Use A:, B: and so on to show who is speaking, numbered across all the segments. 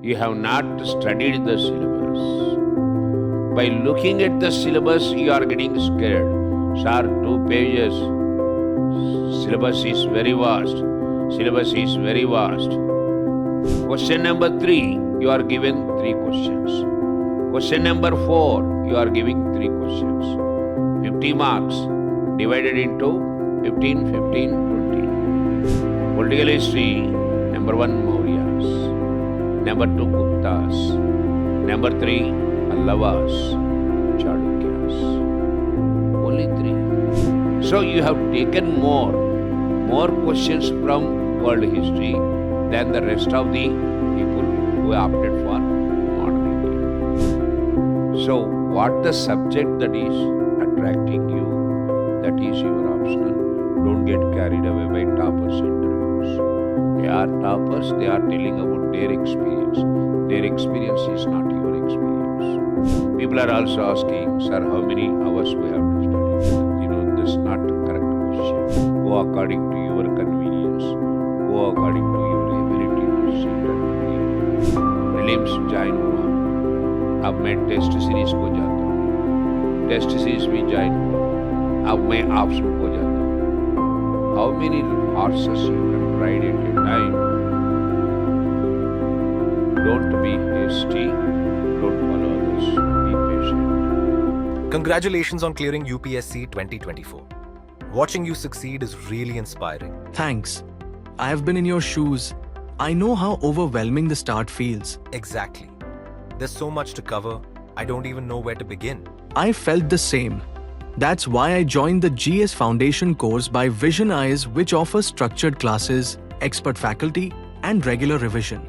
A: you have not studied the syllabus. By looking at the syllabus, you are getting scared. Sir, 2 pages. Syllabus is very vast. Syllabus is very vast. Question number 3, you are given 3 questions. Question number 4, you are giving 3 questions. 50 marks divided into 15, 15, 20. Political history, number 1, Mauryas. Number 2, Guptas. Number 3, Pallavas, Chalukyas. Only 3. So you have taken more questions from world history than the rest of the people who opted for modern India. So what the subject that is attracting you, that is your optional. Don't get carried away by toppers interviews. They are toppers, they are telling about their experience. Their experience is not your experience. People are also asking, sir, how many hours we have to study? This is not a correct question. Go according to your convenience. Go according to your ability to sit and read. Prelims join हुआ, अब मैं test series को जाता हूँ. Test series भी join हुआ, अब मैं ऑप्शन को जाता हूँ. How many horses you can ride at a time? Don't be hasty. Don't follow others. Be patient.
B: Congratulations on clearing UPSC 2024. Watching you succeed is really inspiring.
C: Thanks. I have been in your shoes. I know how overwhelming the start feels.
B: Exactly. There's so much to cover, I don't even know where to begin.
C: I felt the same. That's why I joined the GS Foundation course by Vision Eyes, which offers structured classes, expert faculty, and regular revision.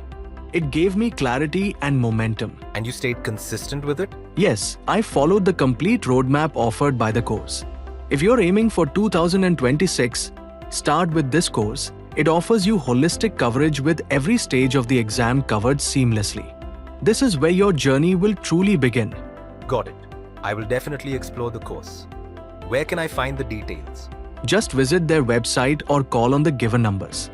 C: It gave me clarity and momentum.
B: And you stayed consistent with it?
C: Yes, I followed the complete roadmap offered by the course. If you're aiming for 2026, start with this course. It offers you holistic coverage with every stage of the exam covered seamlessly. This is where your journey will truly begin.
B: Got it. I will definitely explore the course. Where can I find the details?
C: Just visit their website or call on the given numbers.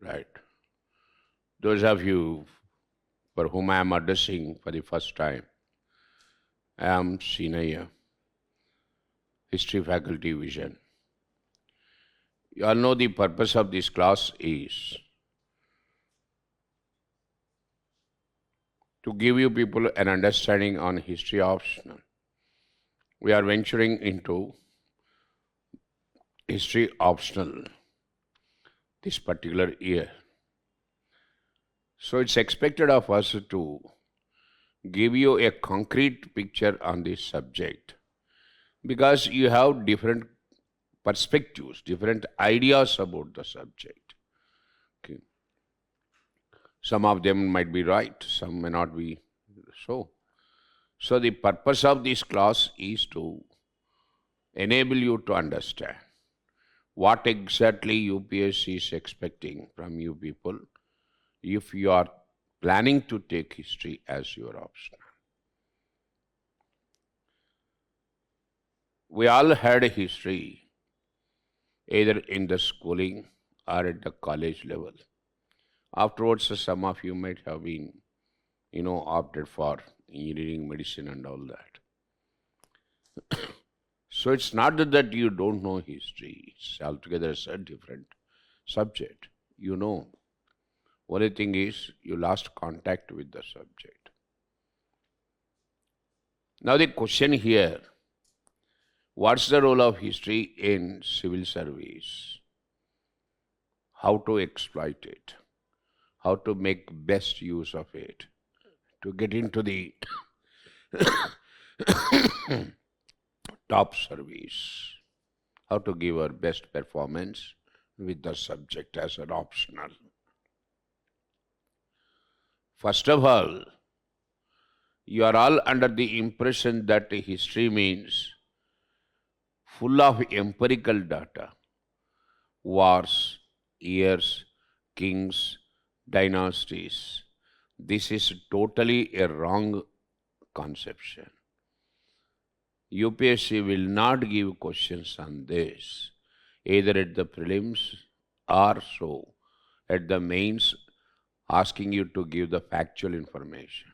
A: Right. Those of you for whom I am addressing for the first time, I am Sinaya, History Faculty Vision. You all know the purpose of this class is to give you people an understanding on history optional. We are venturing into history optional this particular year. So it's expected of us to give you a concrete picture on this subject because you have different perspectives, different ideas about the subject. Okay. Some of them might be right, some may not be so. So the purpose of this class is to enable you to understand what exactly UPSC is expecting from you people if you are planning to take history as your option. We all had a history either in the schooling or at the college level. Afterwards, some of you might have been, opted for engineering, medicine, and all that. So it's not that you don't know history, it's altogether a different subject. You know. Only thing is, you lost contact with the subject. Now the question here, what's the role of history in civil service? How to exploit it? How to make best use of it? To get into the top service? How to give our best performance with the subject as an optional? First of all, you are all under the impression that history means full of empirical data, wars, years, kings, dynasties. This is totally a wrong conception. UPSC will not give questions on this, either at the prelims or so at the mains, asking you to give the factual information.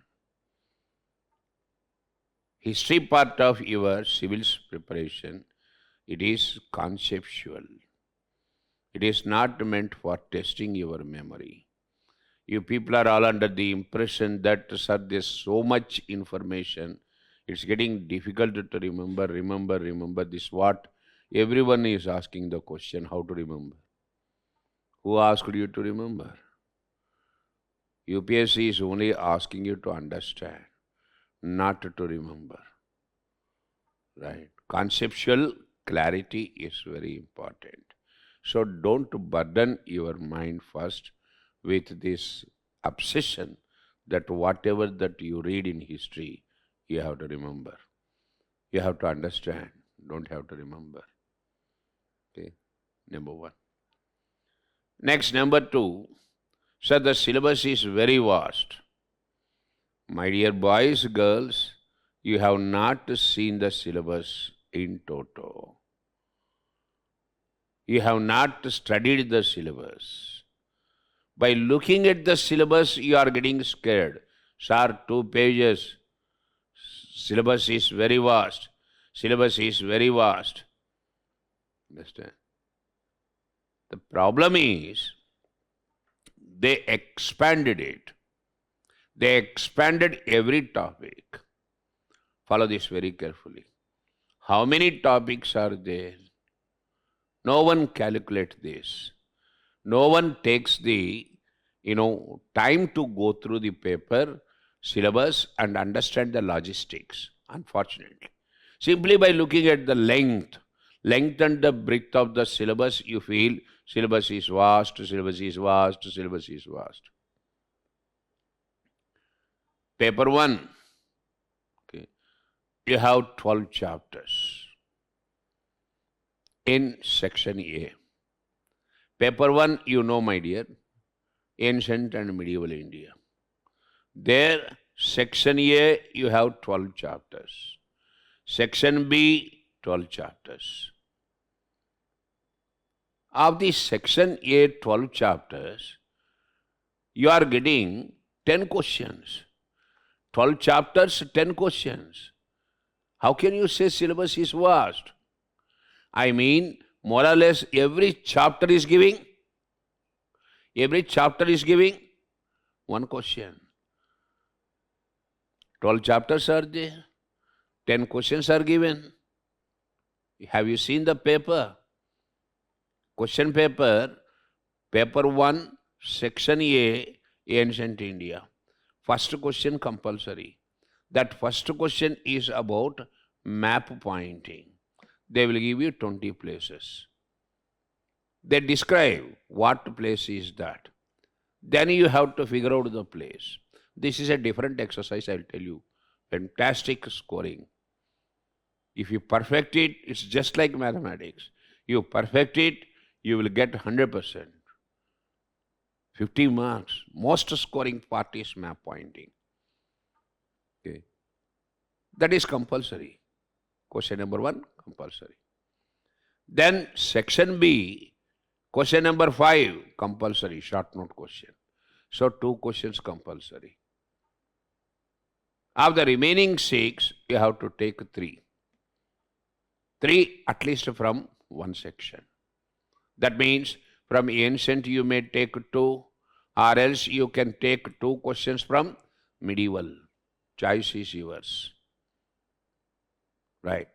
A: History part of your civil's preparation, it is conceptual. It is not meant for testing your memory. You people are all under the impression that, sir, there's so much information, it's getting difficult to remember. This what everyone is asking the question, how to remember. Who asked you to remember? UPSC is only asking you to understand, not to remember. Right? Conceptual clarity is very important. So don't burden your mind first with this obsession that whatever that you read in history, you have to remember. You have to understand, don't have to remember. Okay, number one. Next, number two. So the syllabus is very vast. My dear boys, girls, you have not seen the syllabus in toto. You have not studied the syllabus. By looking at the syllabus, you are getting scared. Sir, 2 pages. Syllabus is very vast. Syllabus is very vast. Understand? The problem is, they expanded it. They expanded every topic. Follow this very carefully. How many topics are there? No one calculates this. No one takes the, time to go through the paper, syllabus and understand the logistics, unfortunately. Simply by looking at the length and the breadth of the syllabus, you feel syllabus is vast, syllabus is vast, syllabus is vast. Paper 1, okay, you have 12 chapters in section A. Paper 1, my dear, ancient and medieval India. There, section A, you have 12 chapters. Section B, 12 chapters. Of the section A 12 chapters, you are getting 10 questions. 12 chapters, 10 questions. How can you say syllabus is vast? I mean, more or less every chapter is giving one question. 12 chapters are there. 10 questions are given. Have you seen the paper? Question paper, paper 1, section A, ancient India. First question compulsory. That first question is about map pointing. They will give you 20 places. They describe what place is that. Then you have to figure out the place. This is a different exercise, I'll tell you. Fantastic scoring. If you perfect it, it's just like mathematics. You perfect it, you will get 100%. 50 marks. Most scoring part is map pointing. Okay. That is compulsory. Question number 1, compulsory. Then section B, question number 5, compulsory, short note question. So 2 questions compulsory. Of the remaining 6, you have to take 3. 3 at least from one section. That means from ancient you may take 2, or else you can take 2 questions from medieval. Choice is yours. Right.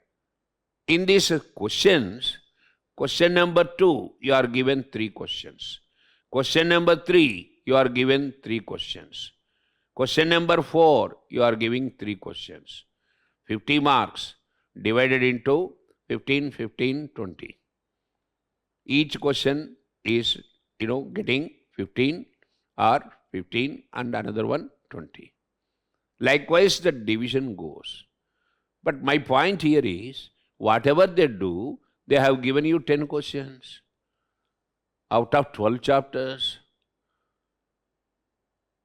A: In these questions, question number 2, you are given 3 questions. Question number 3, you are given 3 questions. Question number 4, you are giving 3 questions. 50 marks divided into 15, 15, 20. Each question is, getting 15 or 15 and another one 20. Likewise, the division goes. But my point here is, whatever they do, they have given you 10 questions out of 12 chapters.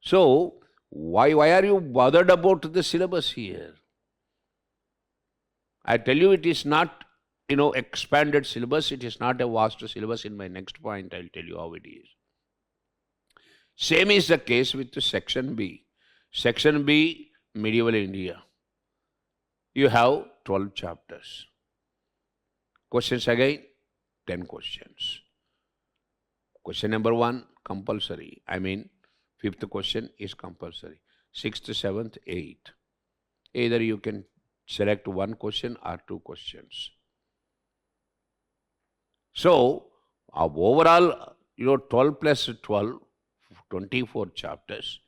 A: So, why are you bothered about the syllabus here? I tell you, it is not, expanded syllabus. It is not a vast syllabus. In my next point, I'll tell you how it is. Same is the case with the section B. Section B, medieval India. You have 12 chapters. Questions again, 10 questions. Question number 1, compulsory. I mean, 5th question is compulsory. 6th, 7th, 8th. Either you can select 1 question or 2 questions. So, overall, 12 plus 12, 24 chapters,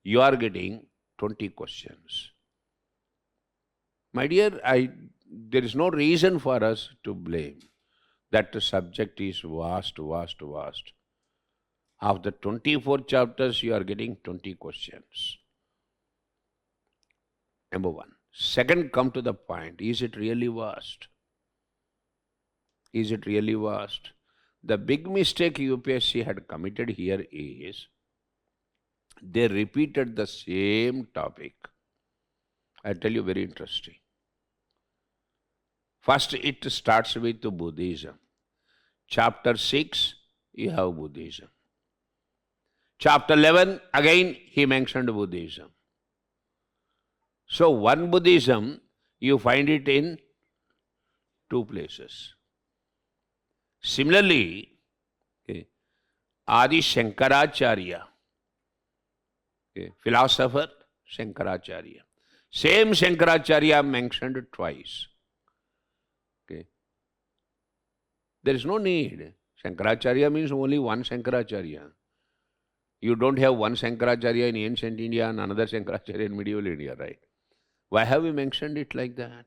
A: you are getting 20 questions. My dear, there is no reason for us to blame that the subject is vast, vast, vast. Of the 24 chapters, you are getting 20 questions. Number 1. Second, come to the point. Is it really vast? Is it really vast? The big mistake UPSC had committed here is they repeated the same topic. I tell you, very interesting. First, it starts with Buddhism. Chapter 6, you have Buddhism. Chapter 11, again, he mentioned Buddhism. So, one Buddhism, you find it in 2 places. Similarly, Adi Shankaracharya, philosopher Shankaracharya. Same Shankaracharya mentioned twice. There is no need. Shankaracharya means only one Shankaracharya. You don't have one Shankaracharya in ancient India and another Shankaracharya in medieval India, right? Why have we mentioned it like that?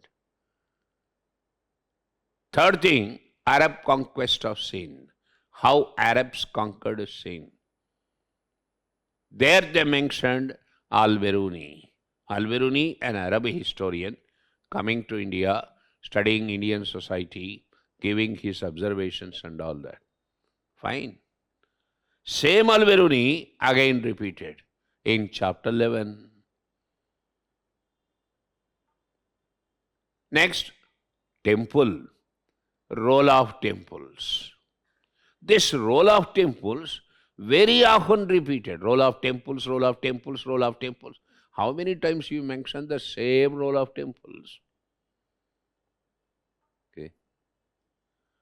A: Third thing, Arab conquest of sin. How Arabs conquered sin. There they mentioned Al-Biruni. Al-Biruni, an Arab historian, coming to India, studying Indian society, giving his observations and all that. Fine. Same Al-Biruni again repeated in chapter 11. Next, temple, role of temples. This role of temples very often repeated. Role of temples, role of temples, role of temples. How many times you mention the same role of temples? Okay.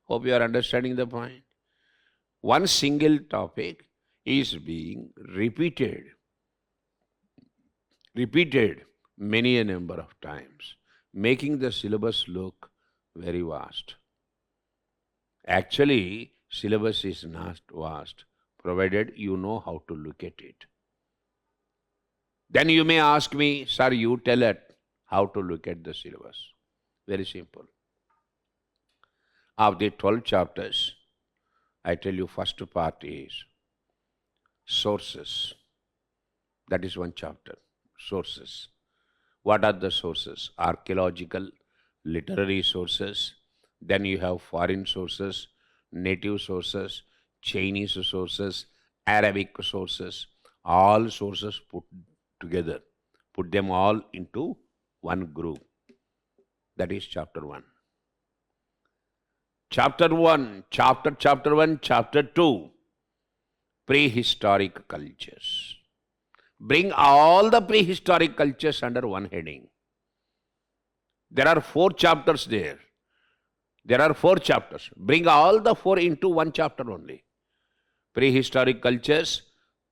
A: Hope you are understanding the point. One single topic is being repeated many a number of times, making the syllabus look very vast. Actually, syllabus is not vast, provided you know how to look at it. Then you may ask me, sir, you tell it how to look at the syllabus. Very simple. Of the 12 chapters, I tell you, first part is sources. That is one chapter, sources. What are the sources? Archaeological, literary sources. Then you have foreign sources, native sources, Chinese sources, Arabic sources, all sources put together. Put them all into one group. That is chapter 1. Chapter 1, chapter 1, chapter 2, prehistoric cultures. Bring all the prehistoric cultures under one heading. There are 4 chapters there. There are 4 chapters. Bring all the 4 into one chapter only. Prehistoric cultures,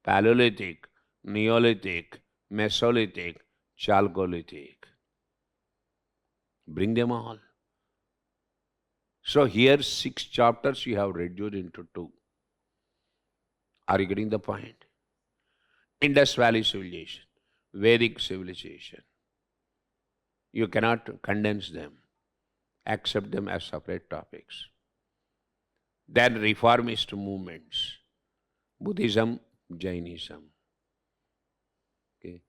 A: Paleolithic, Neolithic, Mesolithic, Chalcolithic. Bring them all. So here 6 chapters you have reduced into 2. Are you getting the point? Indus Valley civilization, Vedic civilization. You cannot condense them, accept them as separate topics. Then reformist movements, Buddhism, Jainism. Okay.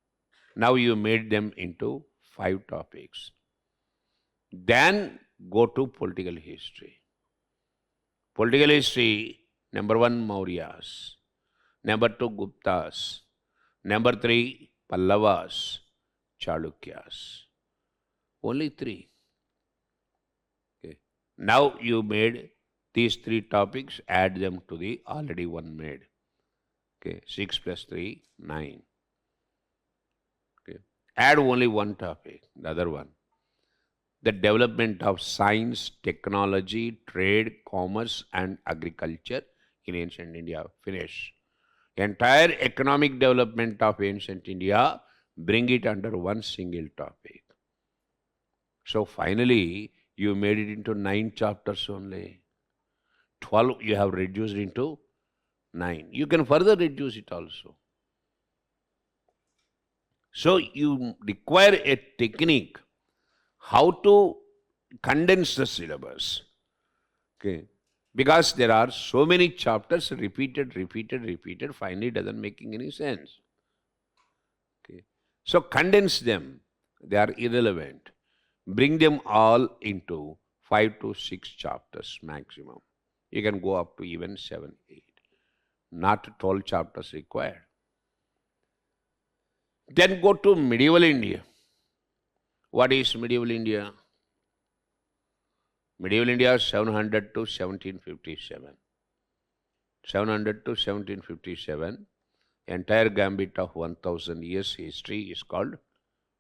A: Now you made them into 5 topics. Then go to political history. Political history, number 1, Mauryas. Number 2, Guptas. Number 3, Pallavas, Chalukyas. Only 3. Okay. Now you made these 3 topics, add them to the already one made. Okay. 6 plus 3, 9. Okay. Add only one topic, the other one. The development of science, technology, trade, commerce, and agriculture in ancient India. Finish. Entire economic development of ancient India, bring it under one single topic. So finally, you made it into 9 chapters only. 12 you have reduced into 9. You can further reduce it also. So you require a technique how to condense the syllabus. Okay. Because there are so many chapters repeated, finally it doesn't making any sense. Okay. So condense them. They are irrelevant. Bring them all into 5 to 6 chapters maximum. You can go up to even 7, 8. Not 12 chapters required. Then go to medieval India. What is medieval India? Medieval India is 700 to 1757. 700 to 1757, entire gambit of 1000 years history is called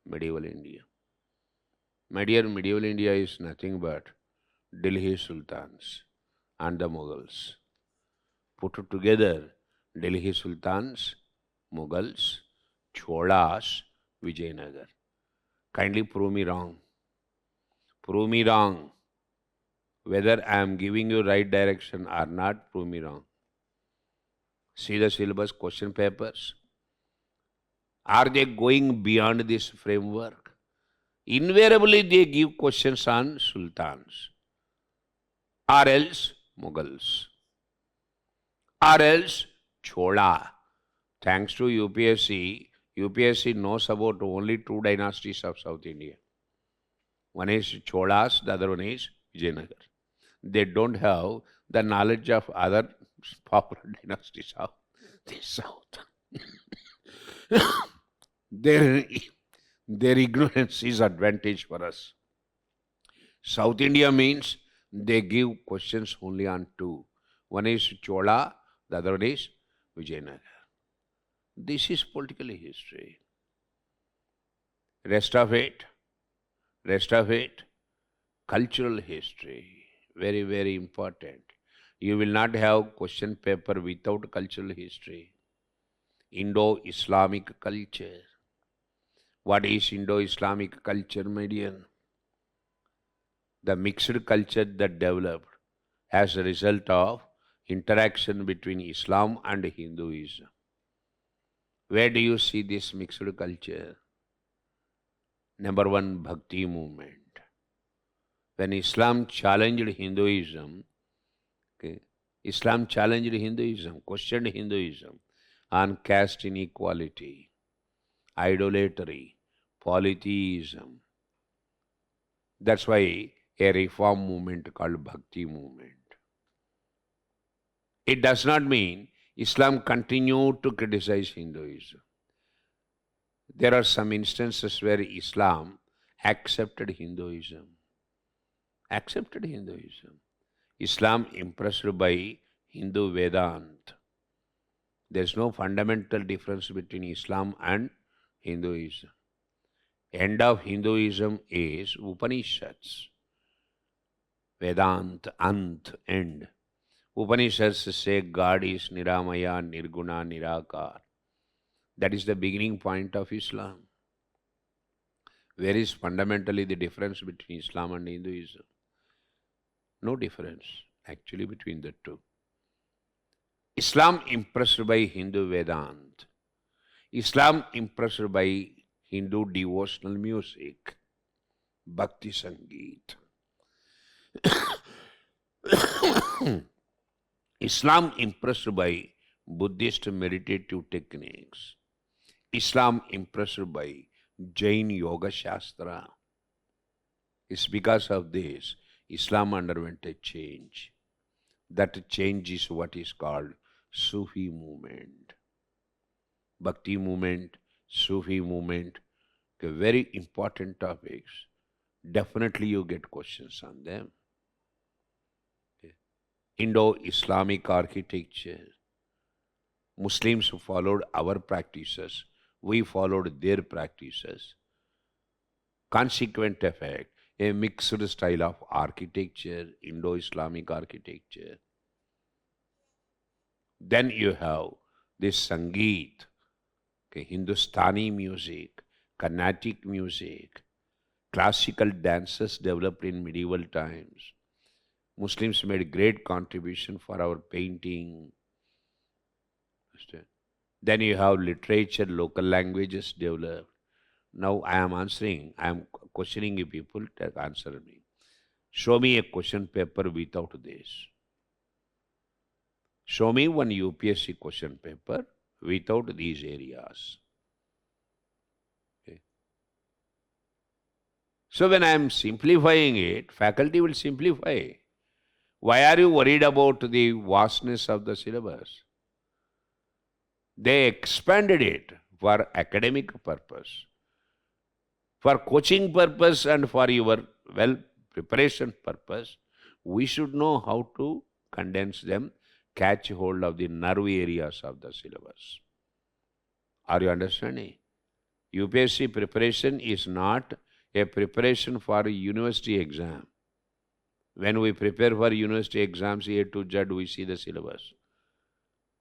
A: medieval India. My dear, medieval India is nothing but Delhi Sultans and the Mughals. Put together, Delhi Sultans, Mughals, Cholas, Vijayanagar. Kindly prove me wrong. Prove me wrong. Whether I am giving you right direction or not, prove me wrong. See the syllabus question papers. Are they going beyond this framework? Invariably they give questions on sultans, or else Mughals, or else Chola. Thanks to UPSC knows about only 2 dynasties of South India. One is Cholas, the other one is Vijayanagar. They don't have the knowledge of other popular dynasties of the South. Their ignorance is advantage for us. South India means they give questions only on 2. One is Chola, the other one is Vijayanagar. This is political history. Rest of it, cultural history. Very, very important. You will not have question paper without cultural history. Indo-Islamic culture. What is Indo-Islamic culture, my dear? The mixed culture that developed as a result of interaction between Islam and Hinduism. Where do you see this mixed culture? Number 1, Bhakti movement. When Islam challenged Hinduism, questioned Hinduism on caste inequality, idolatry, polytheism. That's why a reform movement called Bhakti movement. It does not mean Islam continued to criticize Hinduism. There are some instances where Islam accepted Hinduism. Accepted Hinduism. Islam impressed by Hindu Vedanta. There's no fundamental difference between Islam and Hinduism. End of Hinduism is Upanishads. Vedanta, Ant, end. Upanishads say God is Niramaya, Nirguna, Nirakar. That is the beginning point of Islam. Where is fundamentally the difference between Islam and Hinduism? No difference actually between the two. Islam impressed by Hindu Vedanta. Islam impressed by Hindu devotional music, Bhakti Sangeet. Islam impressed by Buddhist meditative techniques. Islam impressed by Jain Yoga Shastra. It's because of this Islam underwent a change. That change is what is called Sufi movement. Bhakti movement, Sufi movement, very important topics. Definitely you get questions on them. Indo-Islamic architecture. Muslims followed our practices. We followed their practices. Consequent effect, a mixed style of architecture, Indo-Islamic architecture. Then you have this Sangeet, Hindustani music, Carnatic music, classical dances developed in medieval times. Muslims made great contribution for our painting. Then you have literature, local languages developed. Now I am questioning you people to answer me. Show me a question paper without this. Show me one UPSC question paper without these areas. Okay. So when I am simplifying it, faculty will simplify. Why are you worried about the vastness of the syllabus? They expanded it for academic purpose, for coaching purpose and for your preparation purpose. We should know how to condense them, catch hold of the nerve areas of the syllabus. Are you understanding? UPSC preparation is not a preparation for a university exam. When we prepare for university exams A to Z, we see the syllabus.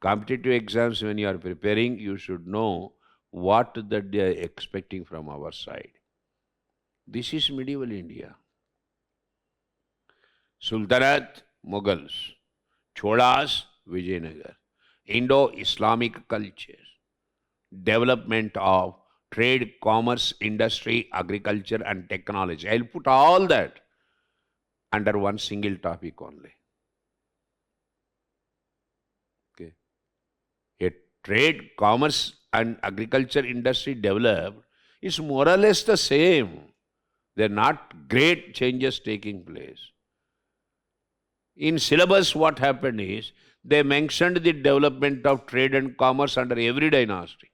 A: Competitive exams, when you are preparing, you should know what that they are expecting from our side. This is medieval India. Sultanate, Mughals. Cholas, Vijayanagar. Indo-Islamic culture. Development of trade, commerce, industry, agriculture and technology. I'll put all that under one single topic only. Okay. A trade, commerce and agriculture industry developed is more or less the same. They're not great changes taking place. In syllabus, what happened is, they mentioned the development of trade and commerce under every dynasty.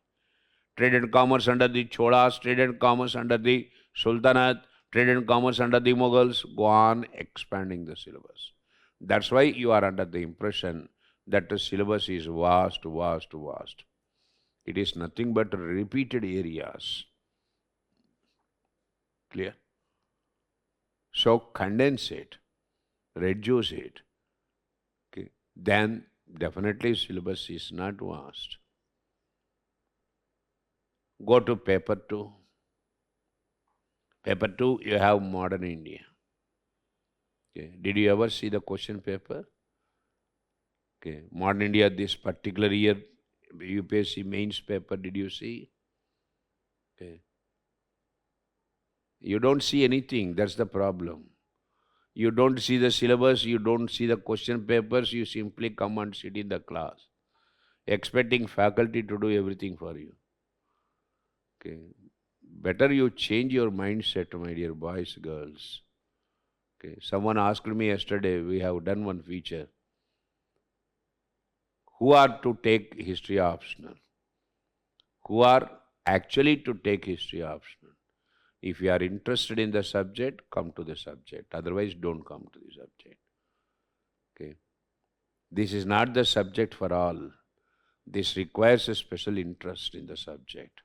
A: Trade and commerce under the Cholas, trade and commerce under the Sultanate, trade and commerce under the Mughals, go on expanding the syllabus. That's why you are under the impression that the syllabus is vast, vast, vast. It is nothing but repeated areas. Clear? So condense it, reduce it. Okay. Then definitely syllabus is not vast. Go to paper 2. Paper 2, you have modern India. Okay. Did you ever see the question paper? Okay. Modern India, this particular year, UPSC mains paper, did you see? Okay. You don't see anything, that's the problem. You don't see the syllabus, you don't see the question papers, you simply come and sit in the class, expecting faculty to do everything for you. Okay. Better you change your mindset, my dear boys, girls. Okay. Someone asked me yesterday, we have done one feature. who are to take history optional, who are actually to take history optional. If you are interested in the subject, come to the subject. Otherwise, don't come to the subject. Okay. This is not the subject for all. This requires a special interest in the subject.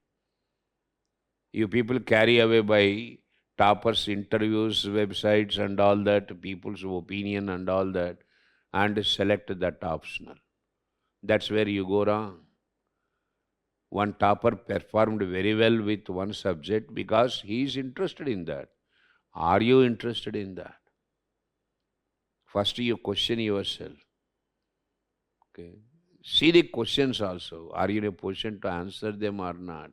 A: You people carry away by toppers, interviews, websites and all that, people's opinion and all that, and select that optional. That's where you go wrong. One topper performed very well with one subject because he is interested in that. Are you interested in that? First you question yourself. Okay. See the questions also. Are you in a position to answer them or not?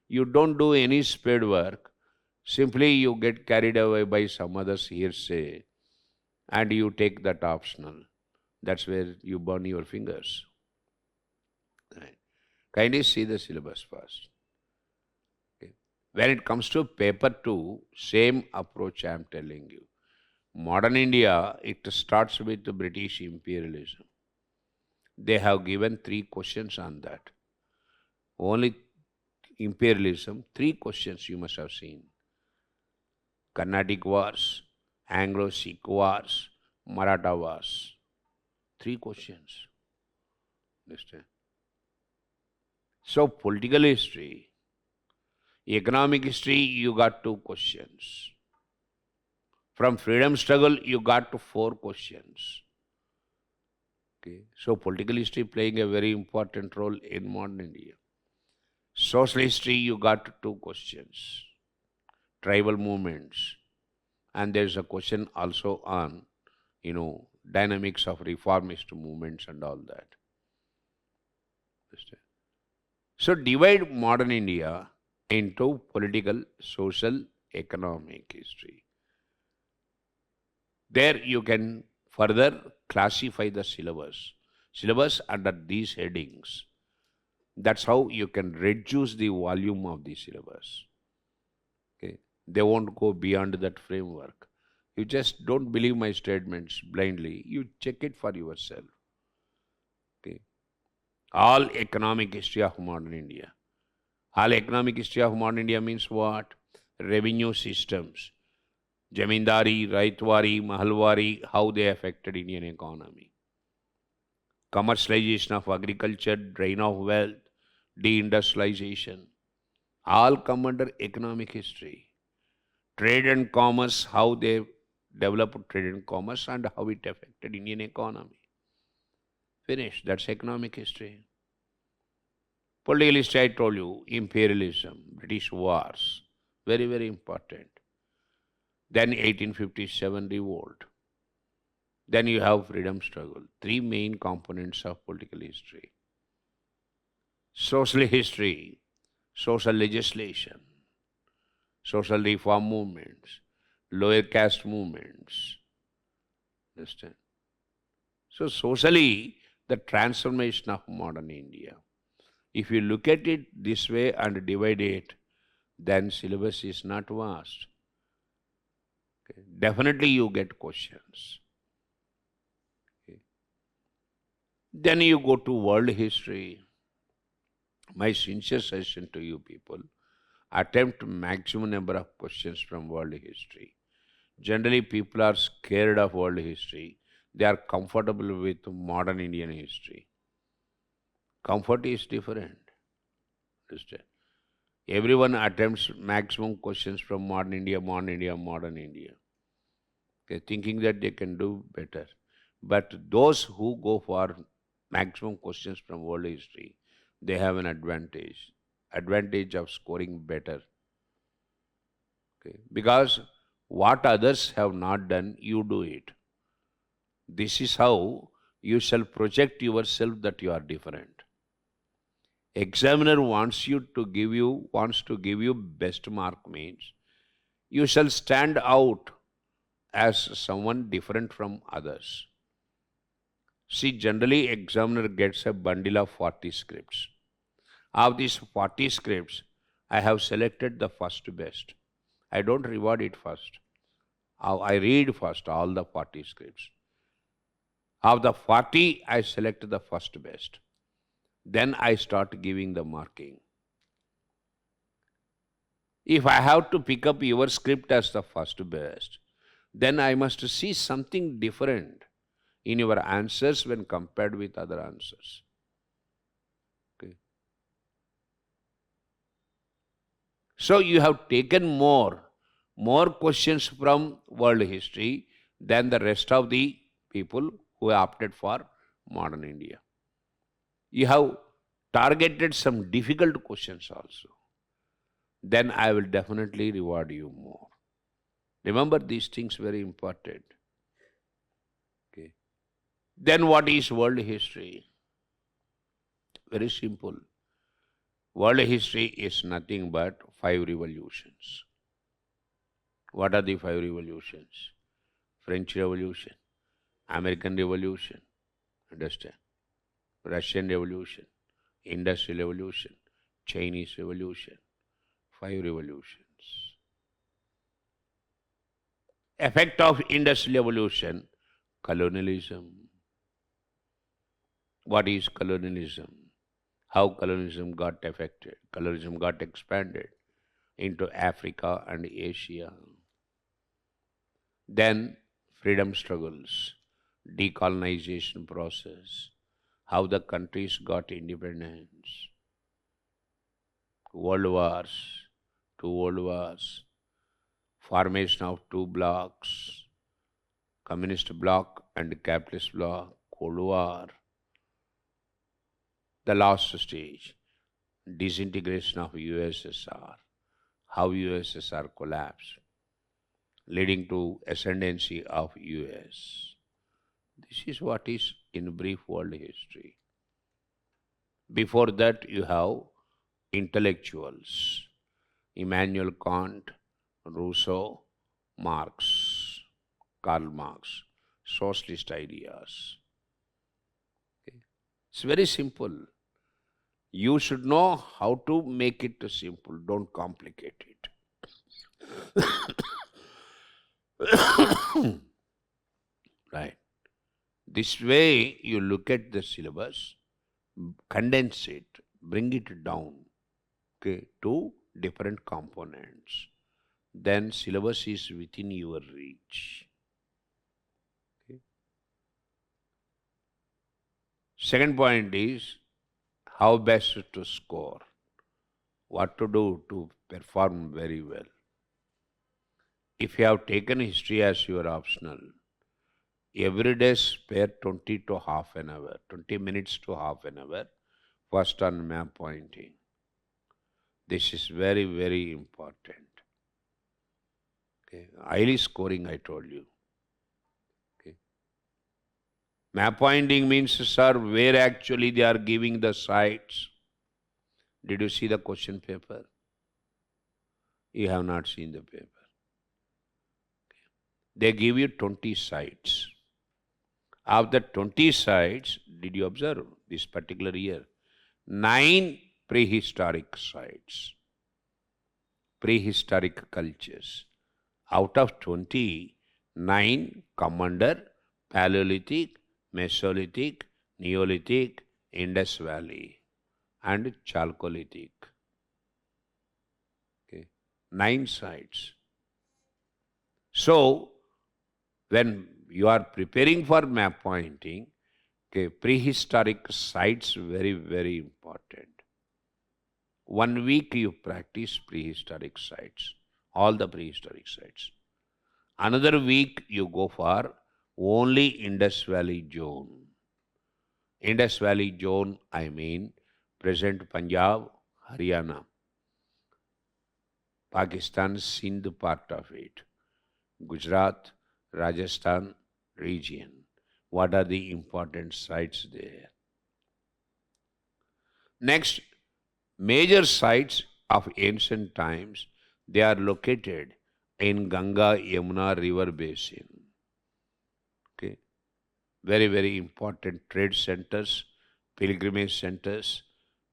A: You don't do any spade work. Simply you get carried away by some other's hearsay and you take that optional. That's where you burn your fingers. Right. Kindly see the syllabus first. Okay. When it comes to paper 2, same approach I am telling you. Modern India, it starts with the British imperialism. They have given 3 questions on that. Only imperialism, 3 questions you must have seen. Carnatic Wars, Anglo-Sikh Wars, Maratha Wars. 3 questions. Understand? So, political history, economic history, you got 2 questions. From freedom struggle, you got to 4 questions. Okay. So, political history playing a very important role in modern India. Social history, you got 2 questions. Tribal movements. And there's a question also on, dynamics of reformist movements and all that. Understand? So divide modern India into political, social, economic history. There you can further classify the syllabus under these headings. That's how you can reduce the volume of the syllabus. Okay. They won't go beyond that framework. You just don't believe my statements blindly. You check it for yourself. Okay. All economic history of modern India. All economic history of modern India means what? Revenue systems. Jamindari, Raitwari, Mahalwari, how they affected Indian economy. Commercialization of agriculture, drain of wealth, deindustrialization. All come under economic history. Trade and commerce, how they developed trade and commerce and how it affected Indian economy. Finish. That's economic history. Political history, I told you, imperialism, British wars, very, very important. Then 1857 revolt. Then you have freedom struggle. 3 main components of political history. Social history, social legislation, social reform movements, lower caste movements. Understand? So socially, the transformation of modern India. If you look at it this way and divide it, then syllabus is not vast. Okay. Definitely you get questions. Okay. Then you go to world history. My sincere suggestion to you people, attempt maximum number of questions from world history. Generally people are scared of world history. They are comfortable with modern Indian history. Comfort is different. Understand? Everyone attempts maximum questions from modern India. Okay, thinking that they can do better. But those who go for maximum questions from world history, they have an advantage of scoring better. Okay, because what others have not done, you do it. This is how you shall project yourself that you are different. Examiner wants to give you best mark means you shall stand out as someone different from others. See, generally examiner gets a bundle of 40 scripts. Of these 40 scripts, I have selected the first best. I don't reward it first. I read first all the 40 scripts. Of the 40, I select the first best. Then I start giving the marking. If I have to pick up your script as the first best, then I must see something different in your answers when compared with other answers. Okay. So you have taken more questions from world history than the rest of the people who opted for modern India. You have targeted some difficult questions also. Then I will definitely reward you more. Remember these things very important. Okay. Then what is world history? Very simple. World history is nothing but 5 revolutions. What are the 5 revolutions? French Revolution, American Revolution, understand? Russian Revolution, Industrial Revolution, Chinese Revolution, 5 revolutions. Effect of Industrial Revolution, colonialism. What is colonialism? How colonialism got affected? Colonialism got expanded into Africa and Asia. Then freedom struggles, decolonization process, how the countries got independence, world wars, 2 world wars, formation of 2 blocks, communist bloc and capitalist bloc, Cold War, the last stage, disintegration of USSR, how USSR collapsed, leading to ascendancy of US. This is what is in brief world history. Before that you have intellectuals, Immanuel Kant, Rousseau, Marx, Karl Marx, socialist ideas. Okay. It's very simple. You should know how to make it simple. Don't complicate it. Right. This way you look at the syllabus, condense it, bring it down, okay, to different components. Then syllabus is within your reach. Okay. Second point is how best to score, what to do to perform very well. If you have taken history as your optional, every day spare 20 to half an hour, 20 minutes to half an hour, first on map pointing. This is very, very important. Okay. Highly scoring, I told you. Okay. Map pointing means, sir, where actually they are giving the sites. Did you see the question paper? You have not seen the paper. Okay. They give you 20 sites. Of the 20 sites, did you observe this particular year? 9 prehistoric sites, prehistoric cultures. Out of 20, 9 come under Paleolithic, Mesolithic, Neolithic, Indus Valley, and Chalcolithic. Okay. 9 sites. So, when you are preparing for map pointing, okay, prehistoric sites very, very important. 1 week you practice prehistoric sites, all the prehistoric sites. Another week you go for only Indus Valley zone. Indus Valley zone, I mean present Punjab, Haryana, Pakistan, Sindh part of it, Gujarat, Rajasthan region. What are the important sites there? Next, major sites of ancient times, they are located in Ganga Yamuna river basin. Okay. Very, very important trade centers, pilgrimage centers,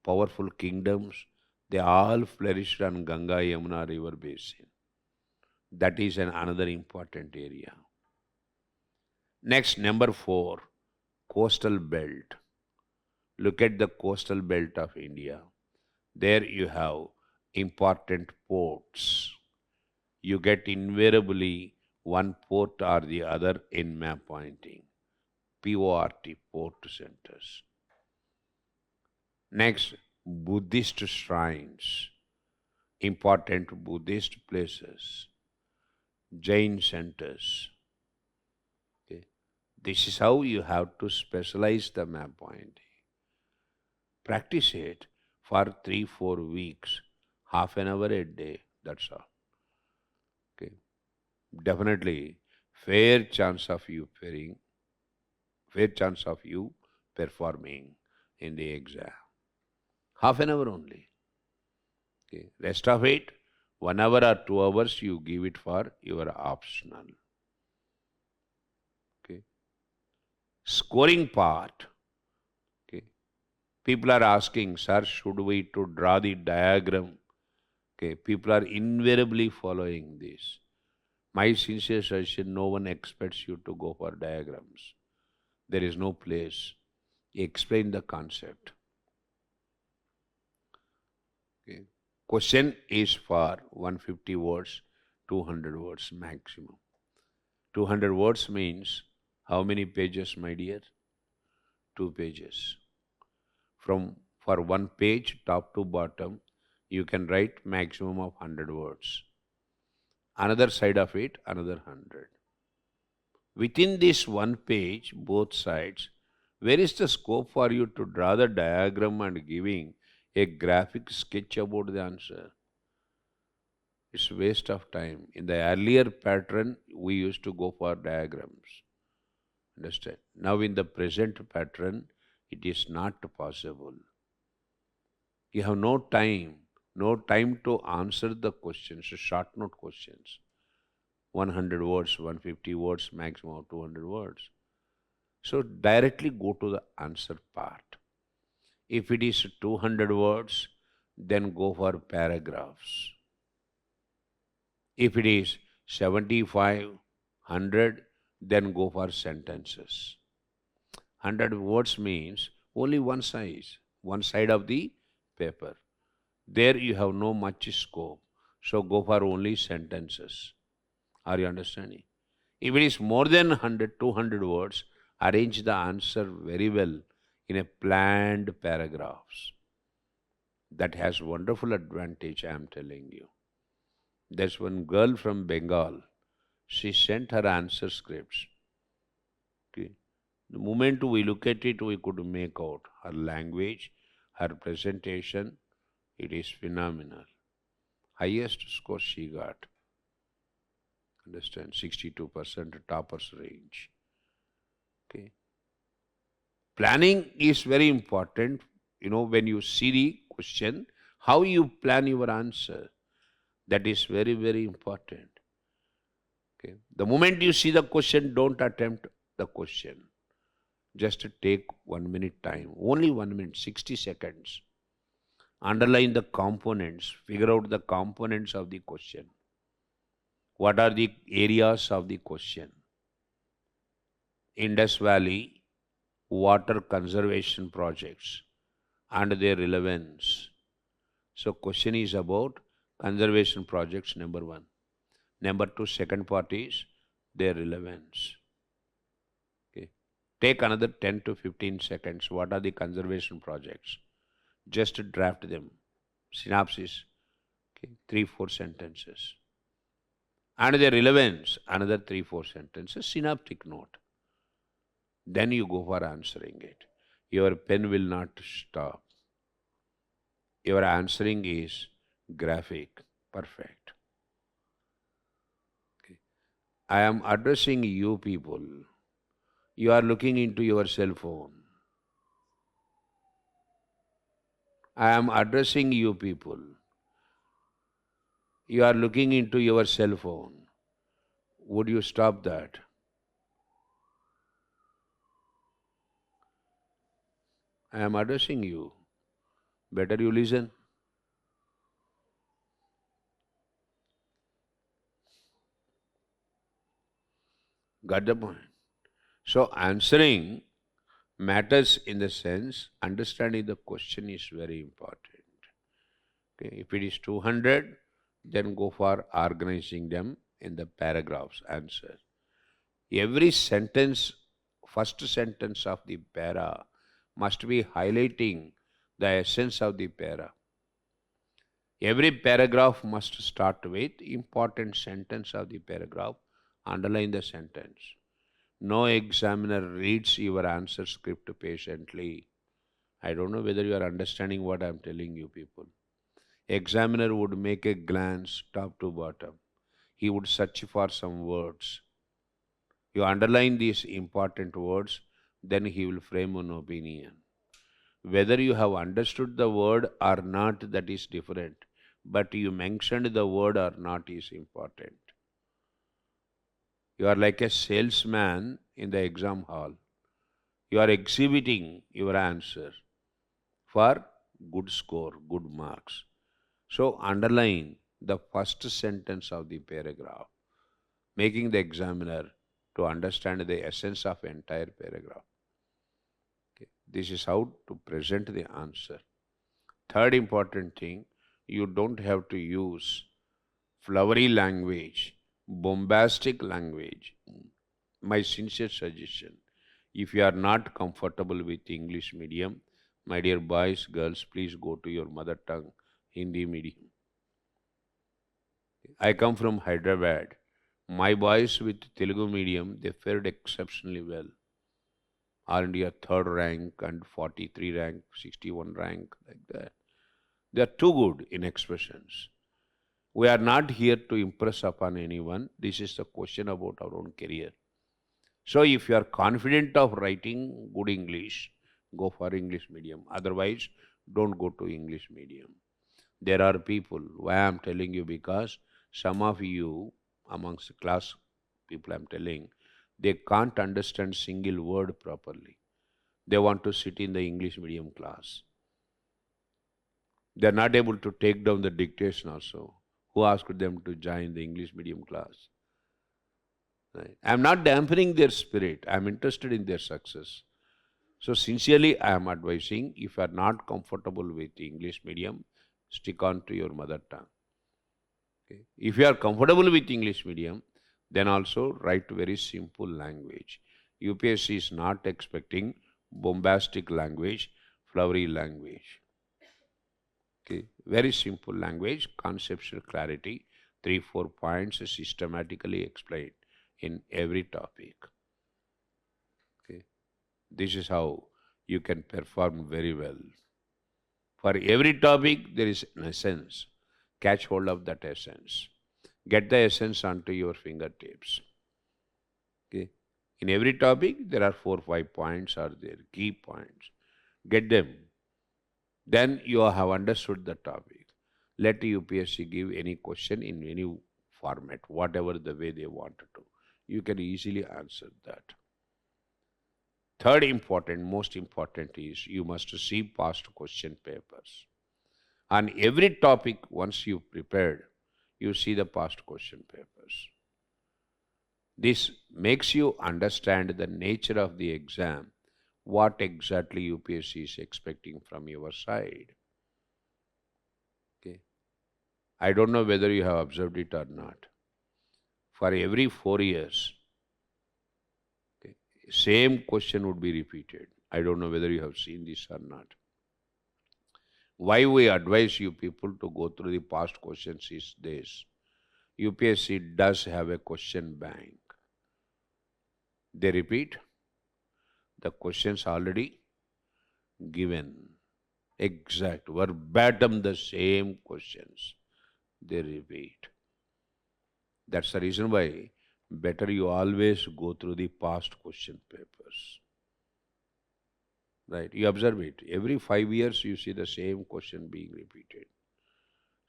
A: powerful kingdoms, they all flourished on Ganga Yamuna river basin. That is another important area. Next, number 4, coastal belt. Look at the coastal belt of India. There you have important ports. You get invariably one port or the other in map pointing. PORT, port centers. Next, Buddhist shrines, important Buddhist places, Jain centers. Okay. This is how you have to specialize the map pointing. Practice it for 3-4 weeks, half an hour a day, that's all. Okay. Definitely fair chance of you performing in the exam. Half an hour only. Okay. Rest of it, 1 hour or 2 hours, you give it for your optional. Okay. Scoring part. Okay. People are asking, sir, should we to draw the diagram? Okay. People are invariably following this. My sincere suggestion, no one expects you to go for diagrams. There is no place. Explain the concept. Okay. Question is for 150 words, 200 words maximum. 200 words means how many pages, my dear? 2 pages. For 1 page, top to bottom, you can write maximum of 100 words. Another side of it, another 100. Within this 1 page, both sides, where is the scope for you to draw the diagram and giving a graphic sketch about the answer? It's waste of time. In the earlier pattern, we used to go for diagrams. Understand? Now in the present pattern, it is not possible. You have no time to answer the questions, short note questions. 100 words, 150 words, maximum of 200 words. So directly go to the answer part. If it is 200 words, then go for paragraphs. If it is 75, 100, then go for sentences. 100 words means only one side of the paper. There you have no much scope. So go for only sentences. Are you understanding? If it is more than 100, 200 words, arrange the answer very well in a planned paragraphs. That has wonderful advantage, I am telling you. There's one girl from Bengal. She sent her answer scripts. Okay. The moment we look at it, we could make out her language, her presentation. It is phenomenal. Highest score she got. Understand? 62% toppers range. Okay. Planning is very important. When you see the question, how you plan your answer. That is very, very important. Okay. The moment you see the question, don't attempt the question. Just take 1 minute time. Only 1 minute, 60 seconds. Underline the components. Figure out the components of the question. What are the areas of the question? Indus Valley water conservation projects and their relevance. So question is about conservation projects, number 1. Number 2, second part is their relevance. Okay. Take another 10 to 15 seconds. What are the conservation projects? Just draft them. Synopsis. Okay. 3-4 sentences. And their relevance, another 3-4 sentences. Synoptic note. Then you go for answering it. Your pen will not stop. Your answering is graphic, perfect. Okay. I am addressing you people. You are looking into your cell phone. I am addressing you people. You are looking into your cell phone. Would you stop that? I am addressing you. Better you listen. Got the point? So answering matters in the sense understanding the question is very important. Okay, if it is 200, then go for organizing them in the paragraphs answer. Every sentence, first sentence of the para must be highlighting the essence of the para. Every paragraph must start with important sentence of the paragraph. Underline the sentence. No examiner reads your answer script patiently. I don't know whether you are understanding what I am telling you people. Examiner would make a glance top to bottom. He would search for some words. You underline these important words, then he will frame an opinion. Whether you have understood the word or not, that is different. But you mentioned the word or not is important. You are like a salesman in the exam hall. You are exhibiting your answer for good score, good marks. So underline the first sentence of the paragraph, making the examiner to understand the essence of entire paragraph. Okay. This is how to present the answer. Third important thing, you don't have to use flowery language, bombastic language. My sincere suggestion, if you are not comfortable with English medium, my dear boys, girls, please go to your mother tongue, Hindi medium. I come from Hyderabad. My boys with Telugu medium, they fared exceptionally well. All India third rank and 43 rank, 61 rank, like that. They are too good in expressions. We are not here to impress upon anyone. This is a question about our own career. So if you are confident of writing good English, go for English medium. Otherwise, don't go to English medium. There are people, why I am telling you, because some of you amongst the class people I am telling, they can't understand single word properly. They want to sit in the English medium class. They are not able to take down the dictation also. Who asked them to join the English medium class? Right. I am not dampening their spirit. I am interested in their success. So sincerely, I am advising, if you are not comfortable with English medium, stick on to your mother tongue. Okay. If you are comfortable with English medium, then also write very simple language. UPSC is not expecting bombastic language, flowery language. Okay. Very simple language, conceptual clarity, 3-4 points systematically explained in every topic. Okay. This is how you can perform very well. For every topic, there is an essence. Catch hold of that essence. Get the essence onto your fingertips. Okay. In every topic, there are 4-5 points are there, key points. Get them. Then you have understood the topic. Let UPSC give any question in any format, whatever the way they wanted to. You can easily answer that. Third important, most important is you must see past question papers. On every topic, once you prepared, you see the past question papers. This makes you understand the nature of the exam, what exactly UPSC is expecting from your side. Okay. I don't know whether you have observed it or not. For every 4 years, okay, same question would be repeated. I don't know whether you have seen this or not. Why we advise you people to go through the past questions is this. UPSC does have a question bank. They repeat the questions already given. Exact, verbatim the same questions. They repeat. That's the reason why better you always go through the past question papers. Right, you observe it. Every 5 years you see the same question being repeated.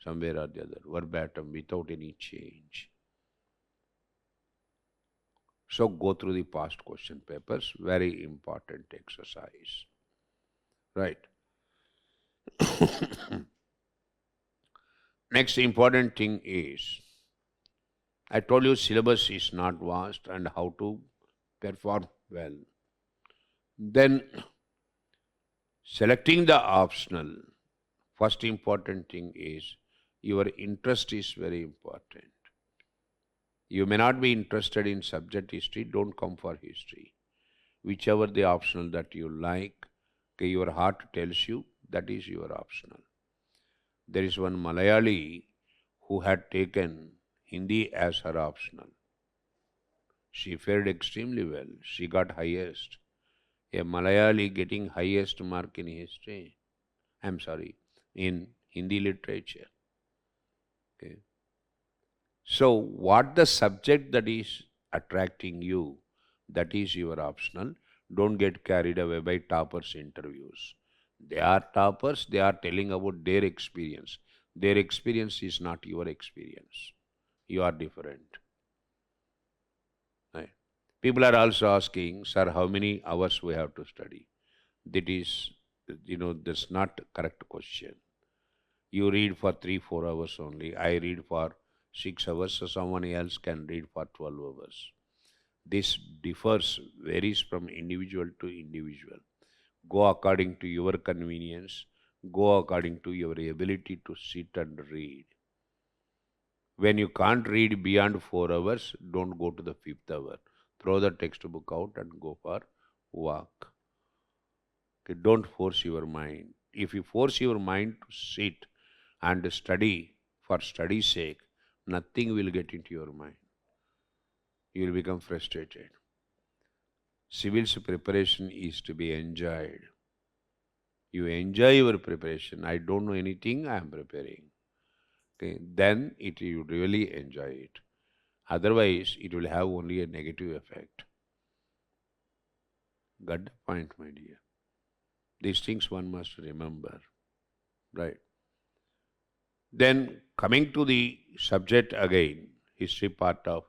A: Somewhere or the other, verbatim, without any change. So go through the past question papers, very important exercise. Right. Next important thing is, I told you syllabus is not vast and how to perform well. Then selecting the optional, first important thing is your interest is very important. You may not be interested in subject history, don't come for history. Whichever the optional that you like, okay, your heart tells you, that is your optional. There is one Malayali who had taken Hindi as her optional. She fared extremely well. She got highest. A Malayali getting highest mark in history. In Hindi literature. Okay. So, what the subject that is attracting you, that is your optional. Don't get carried away by toppers' interviews. They are toppers, they are telling about their experience. Their experience is not your experience. You are different. Right? People are also asking, sir, how many hours we have to study? That is, that's not correct question. You read for 3-4 hours only. I read for 6 hours, so someone else can read for 12 hours. This differs, varies from individual to individual. Go according to your convenience. Go according to your ability to sit and read. When you can't read beyond 4 hours, don't go to the 5th hour. Throw the textbook out and go for walk. Okay, don't force your mind. If you force your mind to sit and study for study's sake, nothing will get into your mind. You will become frustrated. Civil's preparation is to be enjoyed. You enjoy your preparation. I don't know anything, I am preparing. Okay, then you really enjoy it. Otherwise, it will have only a negative effect. Got the point, my dear? These things one must remember. Right. Then coming to the subject again, history part of,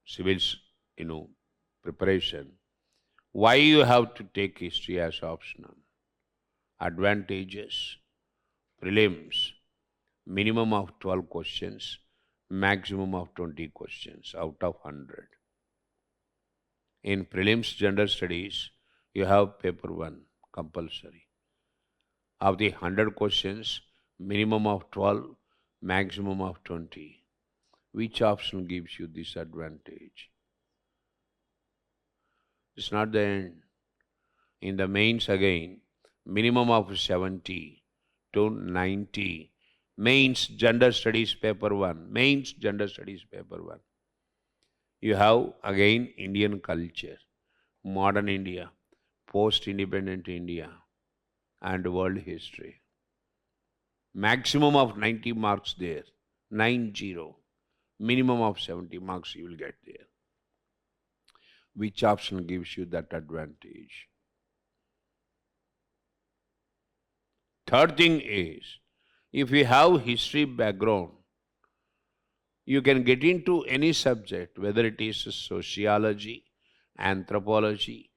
A: civil's, preparation. Why you have to take history as optional? Advantages, prelims, minimum of 12 questions, maximum of 20 questions out of 100. In prelims gender studies, you have paper 1 compulsory. Of the 100 questions, minimum of 12, maximum of 20. Which option gives you this advantage? It's not the end. In the mains again, minimum of 70 to 90. Mains gender studies paper 1. Mains gender studies paper 1. You have again Indian culture, modern India, post-independent India, and world history. Maximum of 90 marks there, 90. Minimum of 70 marks you will get there. Which option gives you that advantage? Third thing is, if you have history background, you can get into any subject, whether it is sociology, anthropology.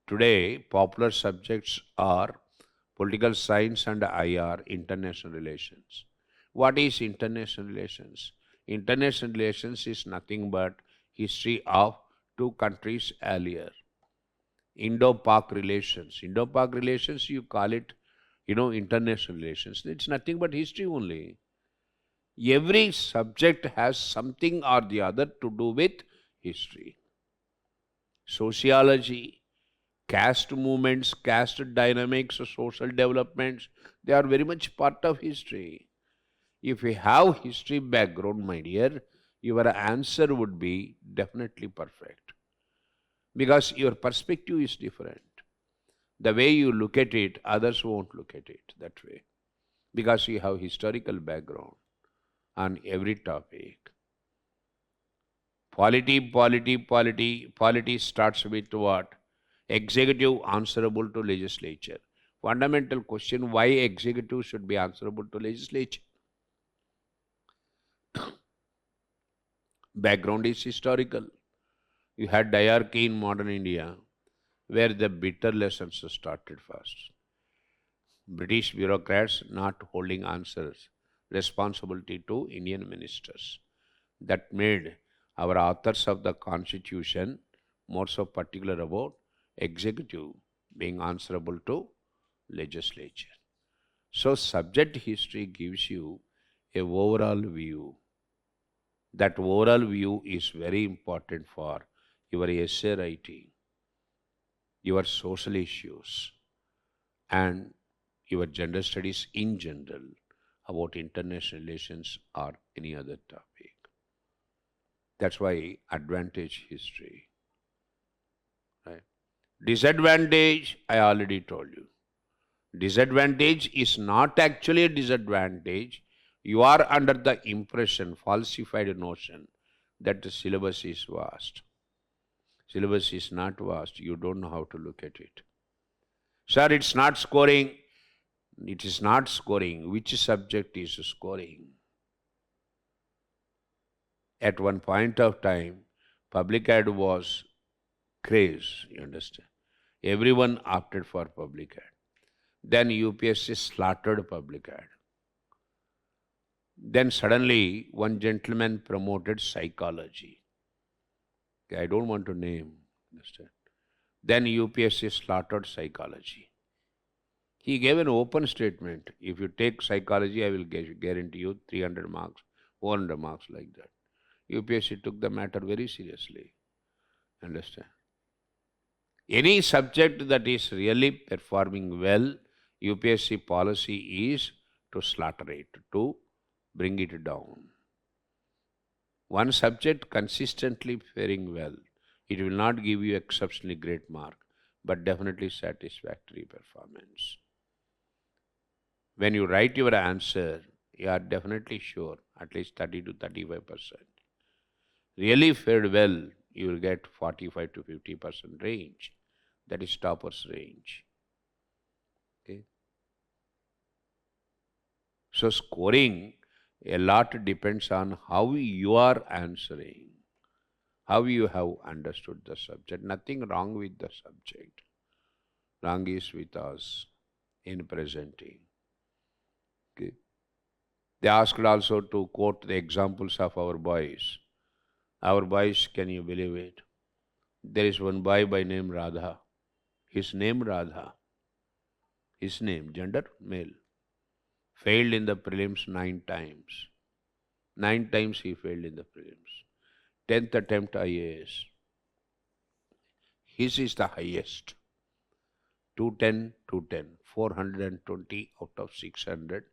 A: Today, popular subjects are political science and IR, international relations. What is international relations? International relations is nothing but history of 2 countries earlier. Indo-Pak relations. Indo-Pak relations, you call it, international relations. It's nothing but history only. Every subject has something or the other to do with history. Sociology, caste movements, caste dynamics, social developments, they are very much part of history. If you have history background, my dear, your answer would be definitely perfect. Because your perspective is different. The way you look at it, others won't look at it that way. Because you have historical background on every topic. Polity starts with what? Executive answerable to legislature. Fundamental question, why executive should be answerable to legislature? Background is historical. You had diarchy in modern India, where the bitter lessons started first. British bureaucrats not holding answers, responsibility to Indian ministers. That made our authors of the Constitution more so particular about executive being answerable to legislature. So subject history gives you a overall view. That overall view is very important for your essay writing, your social issues, and your gender studies in general about international relations or any other topic. That's why advantage history. Right? Disadvantage, I already told you. Disadvantage is not actually a disadvantage. You are under the impression, falsified notion that the syllabus is vast. Syllabus is not vast. You don't know how to look at it. Sir, it's not scoring. It is not scoring. Which subject is scoring? At one point of time, public ad was craze, you understand. Everyone opted for public ad. Then UPSC slaughtered public ad. Then suddenly one gentleman promoted psychology. Okay, I don't want to name, understand. Then UPSC slaughtered psychology. He gave an open statement. If you take psychology, I will guarantee you 300 marks, 400 marks like that. UPSC took the matter very seriously. Understand? Any subject that is really performing well, UPSC policy is to slaughter it, to bring it down. One subject consistently faring well, it will not give you exceptionally great mark, but definitely satisfactory performance. When you write your answer, you are definitely sure at least 30 to 35%. Really fared well, you will get 45 to 50% range. That is topper's range. Okay. So scoring, a lot depends on how you are answering, how you have understood the subject. Nothing wrong with the subject. Wrong is with us in presenting. Okay. They asked also to quote the examples of our boys. Our boys, can you believe it? There is one boy by name Radha. His name Radha. His name, gender, male. Failed in the prelims 9 times. 9 times he failed in the prelims. 10th attempt IAS. His is the highest. 210, 210. 420 out of 600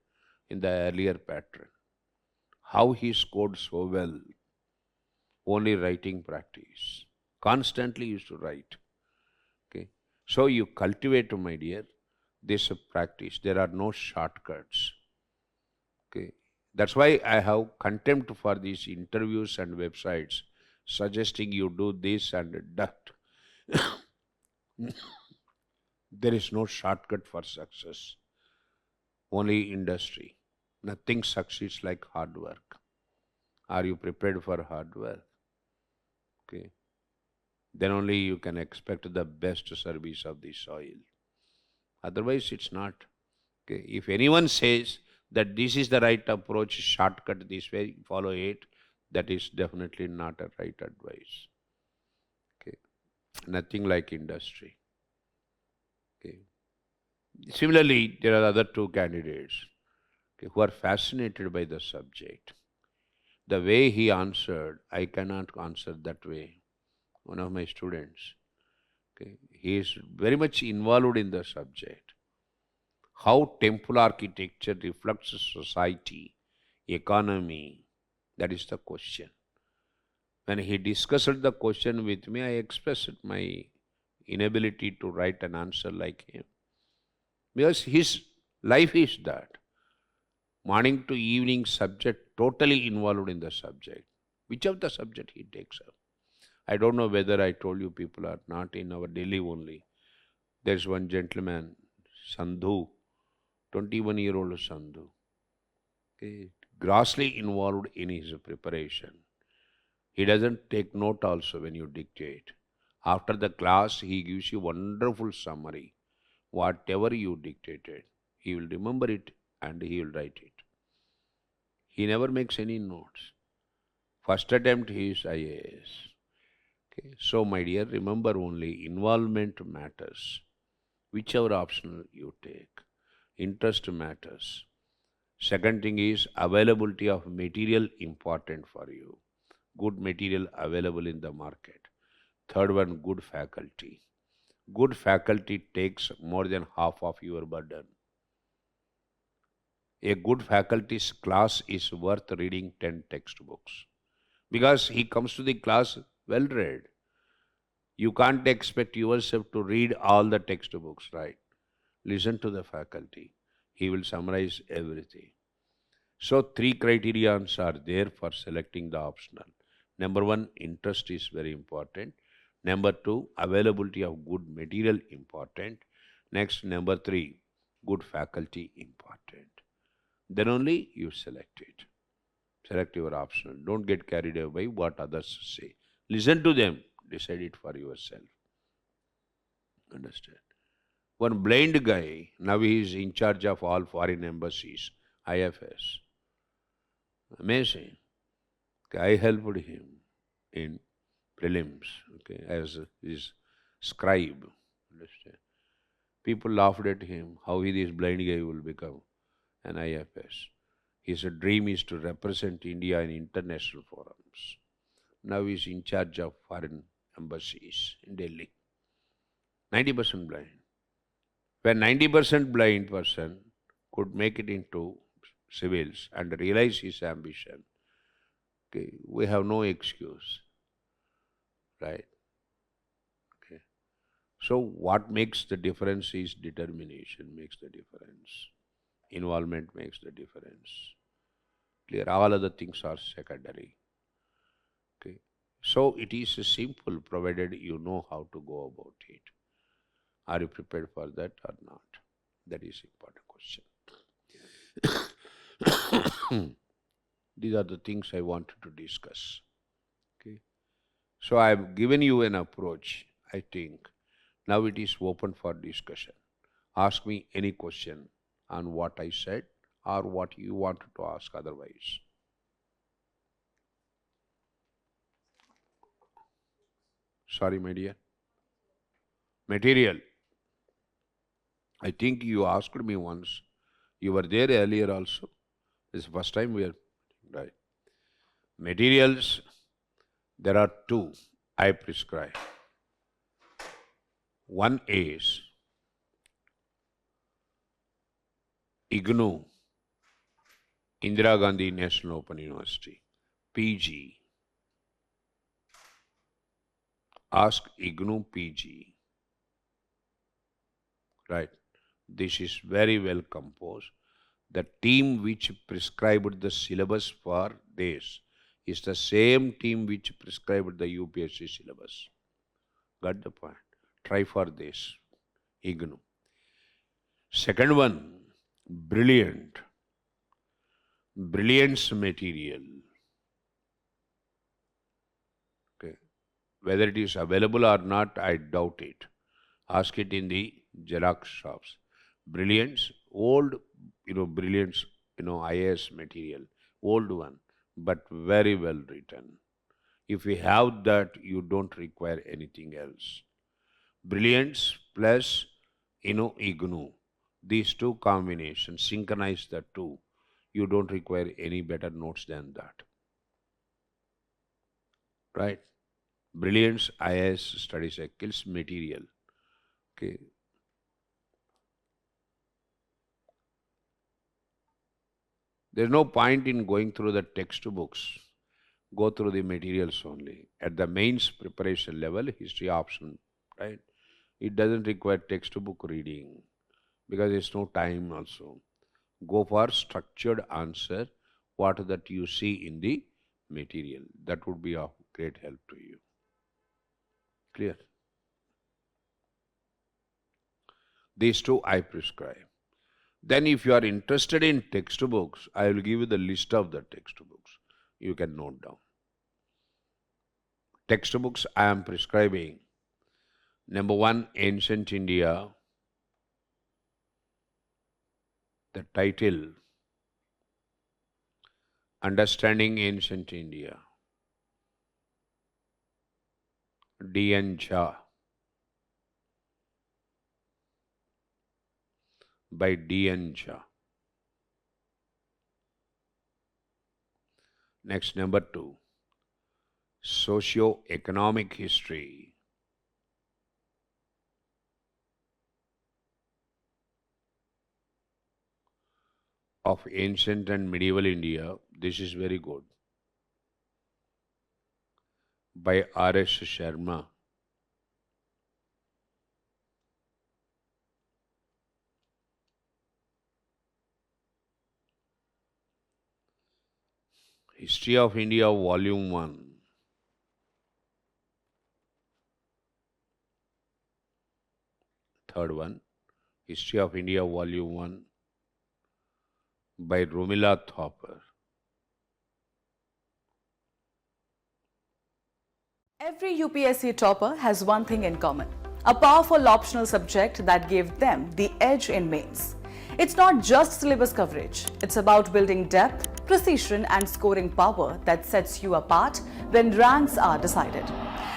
A: in the earlier pattern. How he scored so well? Only writing practice. Constantly used to write. Okay. So you cultivate, my dear, this practice. There are no shortcuts. Okay. That's why I have contempt for these interviews and websites suggesting you do this and that. There is no shortcut for success. Only industry. Nothing succeeds like hard work. Are you prepared for hard work? Okay. Then only you can expect the best service of the soil. Otherwise, it's not. Okay. If anyone says that this is the right approach, shortcut this way, follow it, that is definitely not a right advice. Okay. Nothing like industry. Okay. Similarly, there are other 2 candidates, okay, who are fascinated by the subject. The way he answered, I cannot answer that way. One of my students, okay, he is very much involved in the subject. How temple architecture reflects society, economy, that is the question. When he discussed the question with me, I expressed my inability to write an answer like him. Because his life is that. Morning to evening subject, totally involved in the subject. Which of the subject he takes up? I don't know whether I told you people are not in our Delhi only. There's one gentleman, Sandhu, 21-year-old Sandhu. Okay, grossly involved in his preparation. He doesn't take note also when you dictate. After the class, he gives you wonderful summary. Whatever you dictated, he will remember it and he will write it. He never makes any notes. First attempt, he is IAS. Okay. So, my dear, remember only involvement matters. Whichever optional you take, interest matters. Second thing is availability of material important for you. Good material available in the market. Third one, good faculty. Good faculty takes more than half of your burden. A good faculty's class is worth reading 10 textbooks because he comes to the class well read. You can't expect yourself to read all the textbooks, right? Listen to the faculty. He will summarize everything. So, three criterions are there for selecting the optional. Number one, interest is very important. Number two, availability of good material important. Next, number three, good faculty important. Then only you select it. Select your optional. Don't get carried away by what others say. Listen to them. Decide it for yourself. Understand? One blind guy, now he is in charge of all foreign embassies, IFS. Amazing. Okay, I helped him in prelims, okay, as his scribe. Understand? People laughed at him, how he, this blind guy will become an IFS. His dream is to represent India in international forums. Now he is in charge of foreign embassies in Delhi. 90% blind. When 90% blind person could make it into civils and realize his ambition, okay, we have no excuse, right? Okay. So what makes the difference is determination makes the difference. Involvement makes the difference. Clear? All other things are secondary. Okay. So it is simple provided you know how to go about it. Are you prepared for that or not? That is important question. These are the things I wanted to discuss. Okay. So I have given you an approach, I think. Now it is open for discussion. Ask me any question on what I said or what you wanted to ask otherwise. Sorry, my dear. Material. I think you asked me once. You were there earlier also. This is the first time we are right. Materials, there are two I prescribe. One is IGNOU, Indira Gandhi National Open University, PG. Ask IGNOU PG. Right. This is very well composed. The team which prescribed the syllabus for this is the same team which prescribed the UPSC syllabus. Got the point? Try for this. IGNOU. Second one, brilliant. Brilliance material. Okay. Whether it is available or not, I doubt it. Ask it in the Xerox shops. Brilliance, old, Brilliance, IAS material, old one, but very well written. If you have that, you don't require anything else. Brilliance plus, IGNOU. These two combinations, synchronize the two. You don't require any better notes than that. Right? Brilliance, IAS study cycles, material. Okay. There's no point in going through the textbooks. Go through the materials only. At the mains preparation level, history option, right? It doesn't require textbook reading because there's no time also. Go for structured answer, what that you see in the material. That would be of great help to you. Clear? These two I prescribe. Then if you are interested in textbooks, I will give you the list of the textbooks. You can note down. Textbooks I am prescribing. Number one, Ancient India. The title, Understanding Ancient India. D.N. Jha. By D.N. Jha. Next, number 2. Socio-economic history of ancient and medieval India. This is very good. By R.S. Sharma. History of India, Volume 1. Third one, History of India, Volume 1. By Romila Thopper.
D: Every UPSC topper has one thing in common: a powerful optional subject that gave them the edge in mains. It's not just syllabus coverage, it's about building depth, precision, and scoring power that sets you apart when ranks are decided.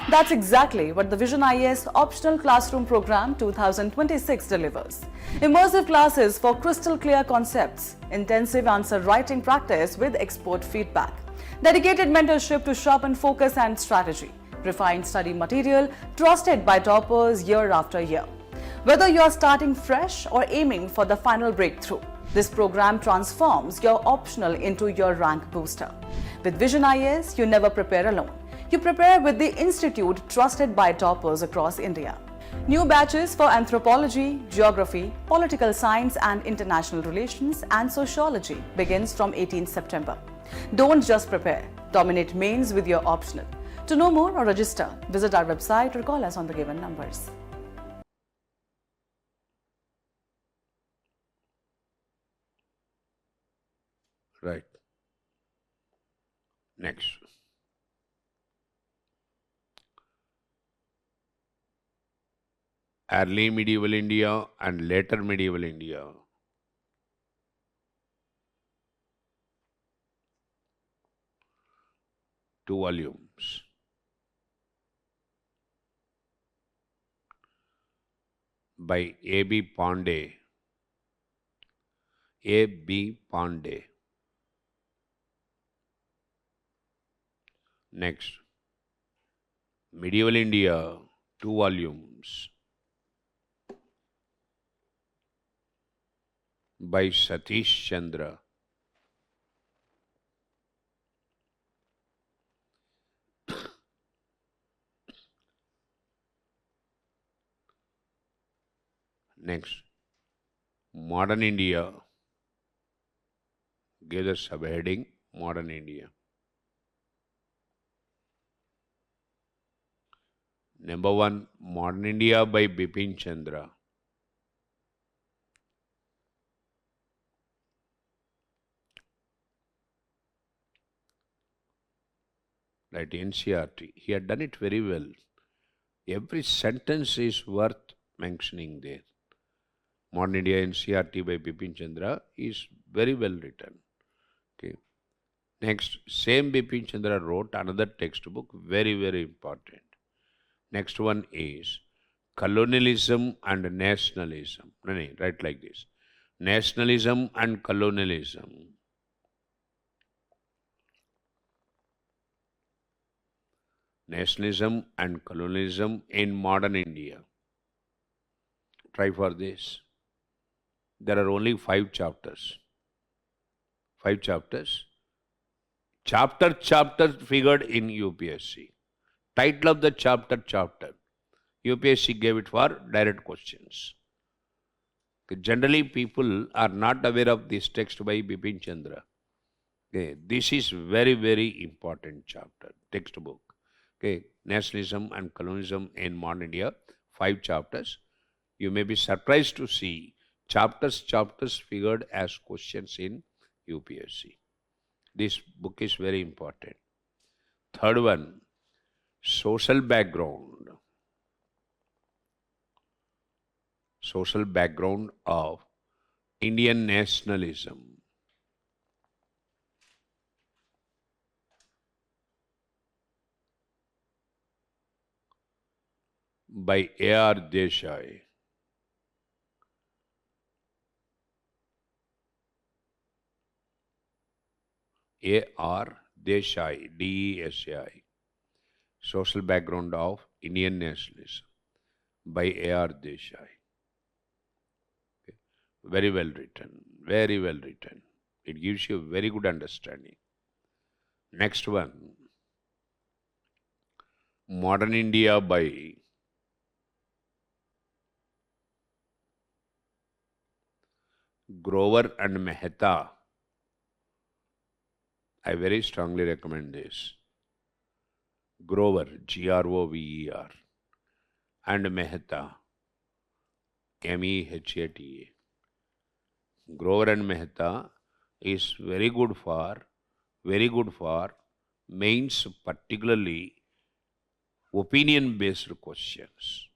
D: That's exactly what the Vision IAS Optional Classroom Program 2026 delivers. Immersive classes for crystal clear concepts, intensive answer writing practice with expert feedback, dedicated mentorship to sharpen focus and strategy, refined study material trusted by toppers year after year. Whether you're starting fresh or aiming for the final breakthrough, this program transforms your optional into your rank booster. With Vision IAS, you never prepare alone. You prepare with the institute trusted by toppers across India. New batches for anthropology, geography, political science and international relations and sociology begins from 18th September. Don't just prepare, dominate mains with your optional. To know more or register, visit our website or call us on the given numbers.
A: Right. Next. Early medieval India and later medieval India. Two volumes. By A.B. Pandey. A.B. Pandey. Next. Medieval India, 2 volumes. By Satish Chandra. Next, Modern India. Give the subheading Modern India. Number 1, Modern India by Bipin Chandra. Right, NCRT. He had done it very well. Every sentence is worth mentioning there. Modern India NCRT by Bipin Chandra is very well written. Okay. Next, same Bipin Chandra wrote another textbook, very, very important. Next one is colonialism and nationalism. No, write like this. Nationalism and colonialism. Nationalism and colonialism in modern India. Try for this. There are only 5 chapters. 5 chapters. Chapter figured in UPSC. Title of the chapter. UPSC gave it for direct questions. Generally, people are not aware of this text by Bipin Chandra. Okay, this is very, very important chapter, textbook. Okay, Nationalism and Colonialism in Modern India, 5 chapters. You may be surprised to see chapters figured as questions in UPSC. This book is very important. Third one, social background. Social background of Indian nationalism. by A.R. Desai. A.R. Desai, D-E-S-A-I. Social Background of Indian Nationalism by A.R. Desai. Okay. Very well written, very well written. It gives you a very good understanding. Next one, Modern India by Grover and Mehta. I very strongly recommend this. Grover, G-R-O-V-E-R, and Mehta, M-E-H-A-T-A. Grover and Mehta is very good for mains, particularly opinion-based questions.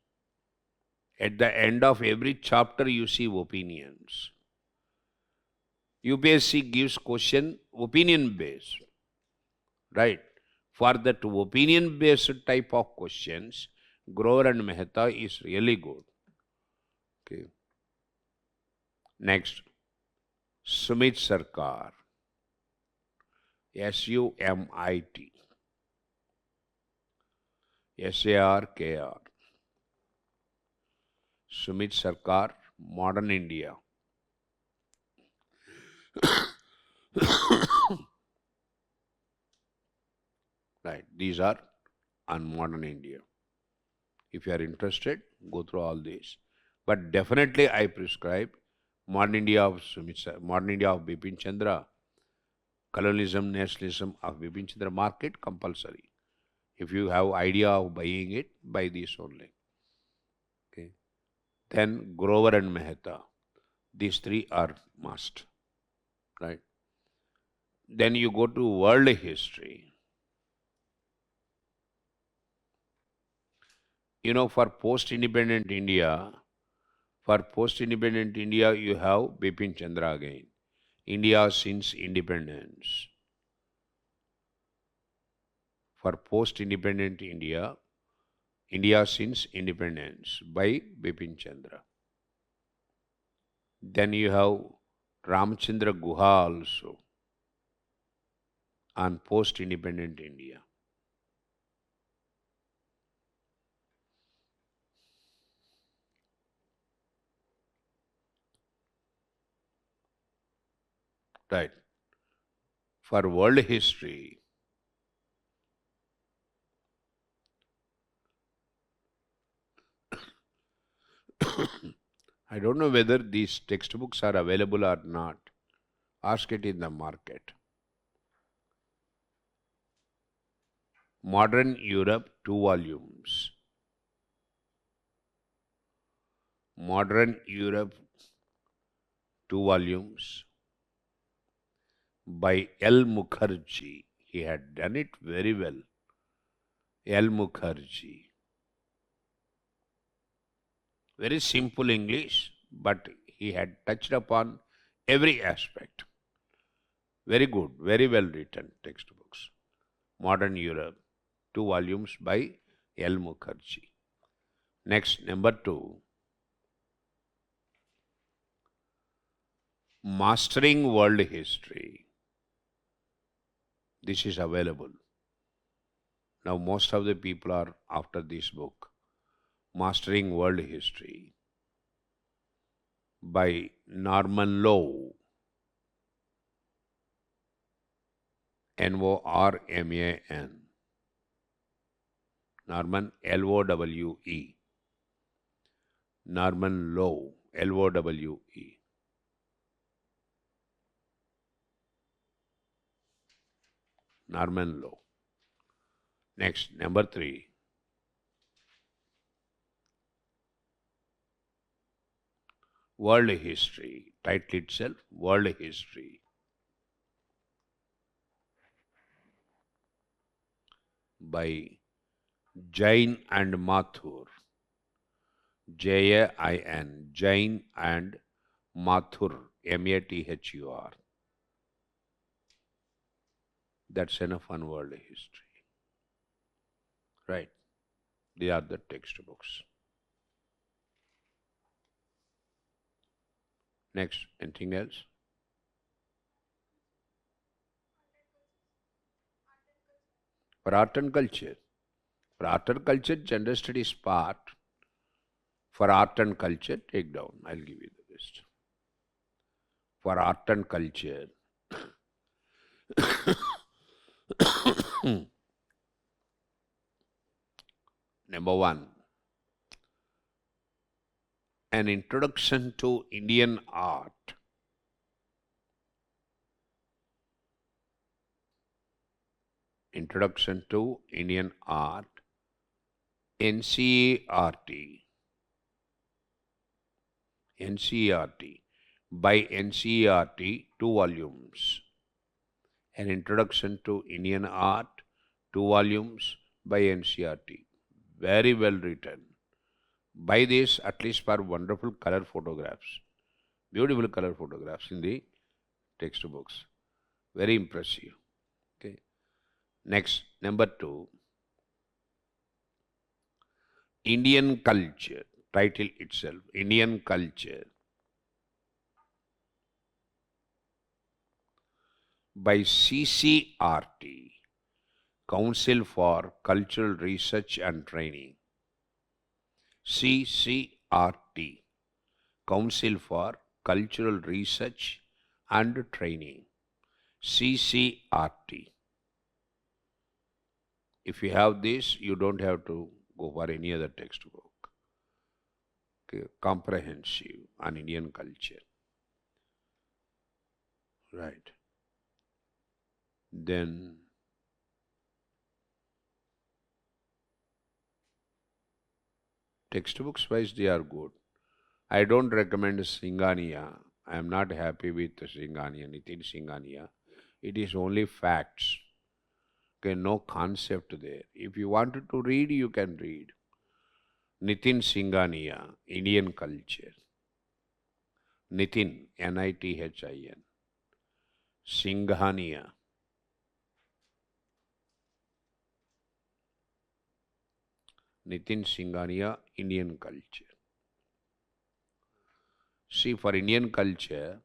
A: At the end of every chapter, you see opinions. UPSC gives question opinion-based, right? For that opinion-based type of questions, Grover and Mehta is really good. Okay. Next, Sumit Sarkar, S-U-M-I-T, S-A-R-K-R. Sumit Sarkar, Modern India. Right, these are on Modern India. If you are interested, go through all these. But definitely I prescribe Modern India of Modern India of Bipin Chandra, Colonialism, Nationalism of Bipin Chandra, market compulsory. If you have idea of buying it, buy this only. Okay. Then Grover and Mehta. These three are must. Right. Then you go to world history. You know, for post-independent India, you have Bipin Chandra again. India since independence. For post-independent India, India since independence by Bipin Chandra. Then you have Ramchandra Guha also on post-independent India. Right. For world history, I don't know whether these textbooks are available or not. Ask it in the market. Modern Europe, 2 volumes. Modern Europe, 2 volumes by L. Mukherjee. He had done it very well. L. Mukherjee. Very simple English, but he had touched upon every aspect. Very good, very well written textbooks. Modern Europe, 2 volumes by L. Mukherjee. Next, number 2. Mastering World History. This is available. Now most of the people are after this book. Mastering World History by Norman Lowe. Norman. Norman, Lowe. Norman Lowe, Lowe. Norman Lowe. Next, number 3. World History. Title itself, World History. By Jain and Mathur. Jain, Jain and Mathur, Mathur. That's enough on world history. Right. They are the textbooks. Next, anything else? For art and culture. For art and culture, gender studies part. For art and culture, take down. I'll give you the list. For art and culture, number one, an introduction to Indian art. Introduction to Indian art, NCERT. NCERT. By NCERT, 2 volumes. An introduction to Indian art, 2 volumes by NCERT. Very well written. Buy this at least for wonderful color photographs. Beautiful color photographs in the textbooks. Very impressive. Okay. Next, number 2. Indian culture. Title itself, Indian culture. By CCRT, Council for Cultural Research and Training. CCRT, Council for Cultural Research and Training. CCRT. If you have this, you don't have to go for any other textbook. Okay. Comprehensive on Indian culture. Right. Then textbooks wise they are good. I don't recommend Singhania. I am not happy with Singhania, Nitin Singhania. It is only facts. Okay, no concept there. If you wanted to read, you can read. Nitin Singhania, Indian culture. Nitin, Nithin. Singhania. Nitin Singhania, Indian culture. See, for Indian culture,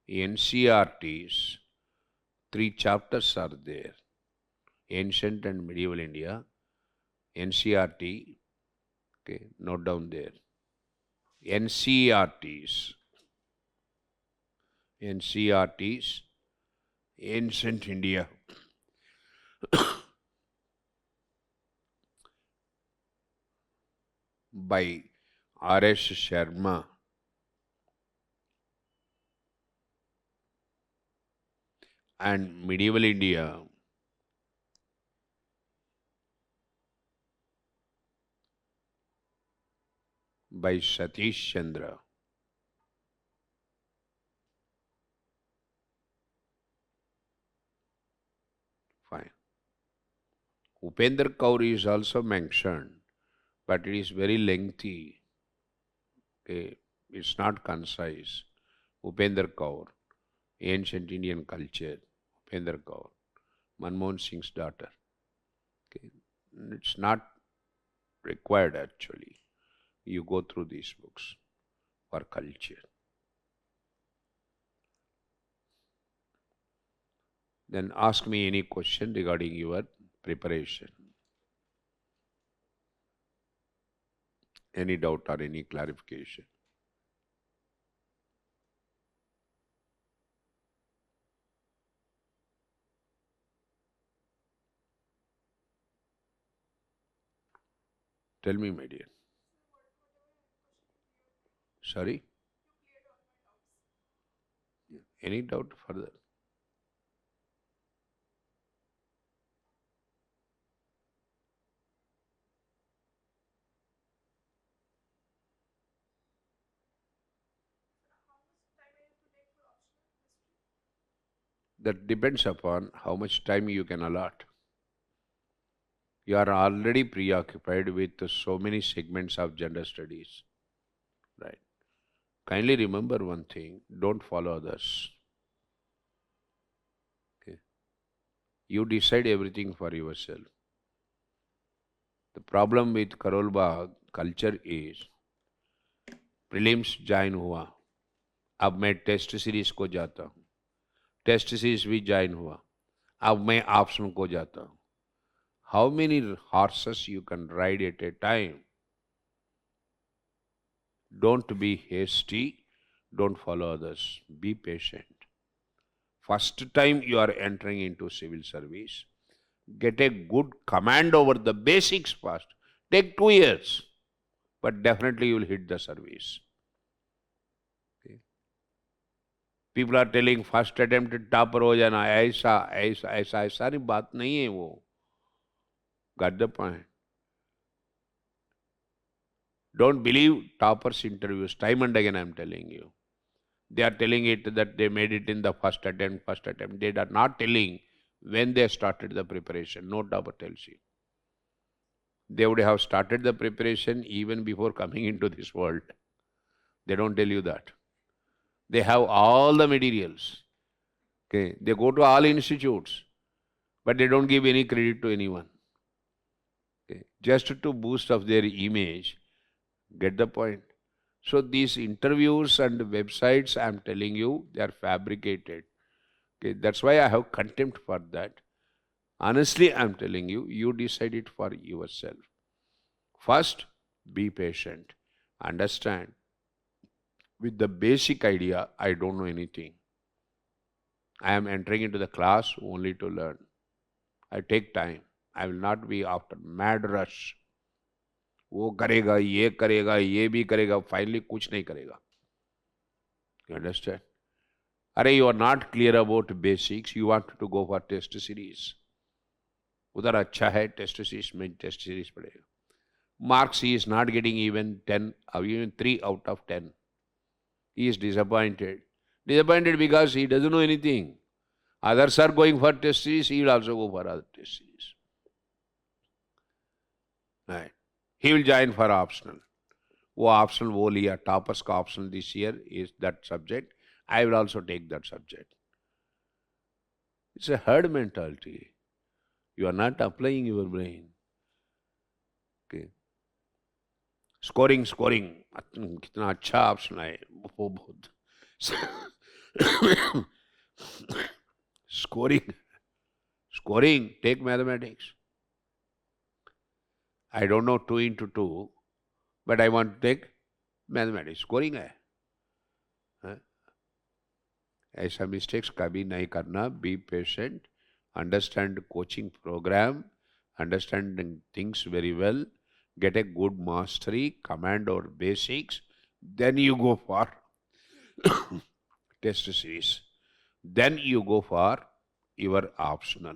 A: NCERT's 3 chapters are there. Ancient and Medieval India, NCERT, okay, note down there. NCERT's, Ancient India, by R.S. Sharma, and Medieval India by Satish Chandra. Fine. Upendra Kaur is also mentioned, but it is very lengthy. Okay. It's not concise. Upendra Kaur, Ancient Indian Culture, Upendra Kaur, Manmohan Singh's daughter. Okay. It's not required actually. You go through these books for culture. Then ask me any question regarding your preparation. Any doubt or any clarification? Tell me, my dear. Sorry? Any doubt further? That depends upon how much time you can allot. You are already preoccupied with so many segments of gender studies. Right. Kindly remember one thing, don't follow others. Okay. You decide everything for yourself. The problem with Karol Bagh culture is prelims join हुआ, अब मैं test series को जाता हूँ, test series भी join हुआ, अब मैं ऑप्शनल को जाता हूँ. How many horses you can ride at a time? Don't be hasty. Don't follow others. Be patient. First time you are entering into civil service, get a good command over the basics first. Take 2 years, but definitely you will hit the service. Okay. People are telling first attempt topper हो जाना, ऐसा ऐसा ऐसा सारी बात नहीं है वो. Got the point? Don't believe toppers interviews. Time and again I am telling you. They are telling it that they made it in the first attempt. They are not telling when they started the preparation. No topper tells you. They would have started the preparation even before coming into this world. They don't tell you that. They have all the materials. Okay. They go to all institutes, but they don't give any credit to anyone. Okay. Just to boost up their image. Get the point? So these interviews and websites, I'm telling you, they are fabricated. Okay, that's why I have contempt for that. Honestly, I'm telling you, you decide it for yourself. First, be patient. Understand. With the basic idea, I don't know anything. I am entering into the class only to learn. I take time. I will not be after mad rush. वो करेगा, ये भी करेगा, finally कुछ नहीं करेगा. You understand? अरे you are not clear about basics, you want to go for test series. उधर अच्छा है टेस्ट सीरीज में, टेस्ट सीरीज पड़ेगा. Marks he is not getting even 10 or even 3 out of 10. He is disappointed. Disappointed because he doesn't know anything. Others are going for test series, he will also go for other test series. Right. He will join for optional. वो optional वो लिया, toppers का optional this year is that subject. I will also take that subject. It's a herd mentality. You are not applying your brain. Okay. Scoring. कितना अच्छा option है वो बहुत. Scoring. Take mathematics. I don't know 2 into 2, but I want to take mathematics. Scoring है. ऐसा mistakes कभी नहीं करना. Be patient. Understand coaching program. Understanding things very well. Get a good mastery. Command over basics. Then you go for test series. Then you go for your optional.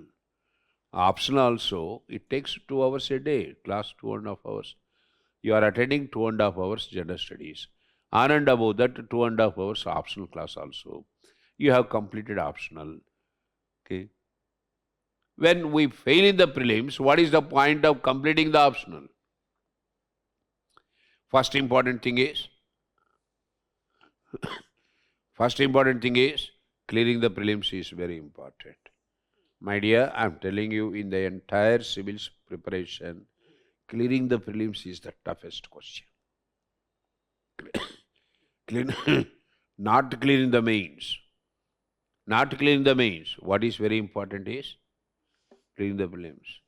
A: Optional also, it takes 2 hours a day, class 2.5 hours. You are attending 2.5 hours general studies. On and above that, 2.5 hours optional class also. You have completed optional. Okay. When we fail in the prelims, what is the point of completing the optional? First important thing is clearing the prelims is very important. My dear, I am telling you, in the entire civils preparation, clearing the prelims is the toughest question. Not clearing the mains. What is very important is clearing the prelims.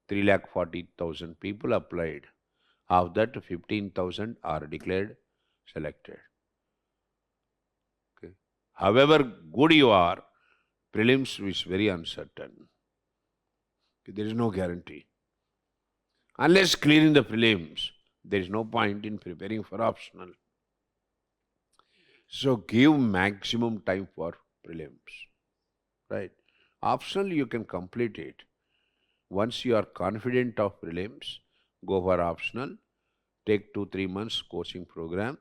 A: 340,000 people applied. Of that, 15,000 are declared selected. Okay. However good you are, prelims is very uncertain. There is no guarantee. Unless clearing the prelims, there is no point in preparing for optional. So give maximum time for prelims. Right? Optional you can complete it. Once you are confident of prelims, go for optional. Take 2-3 months coaching program.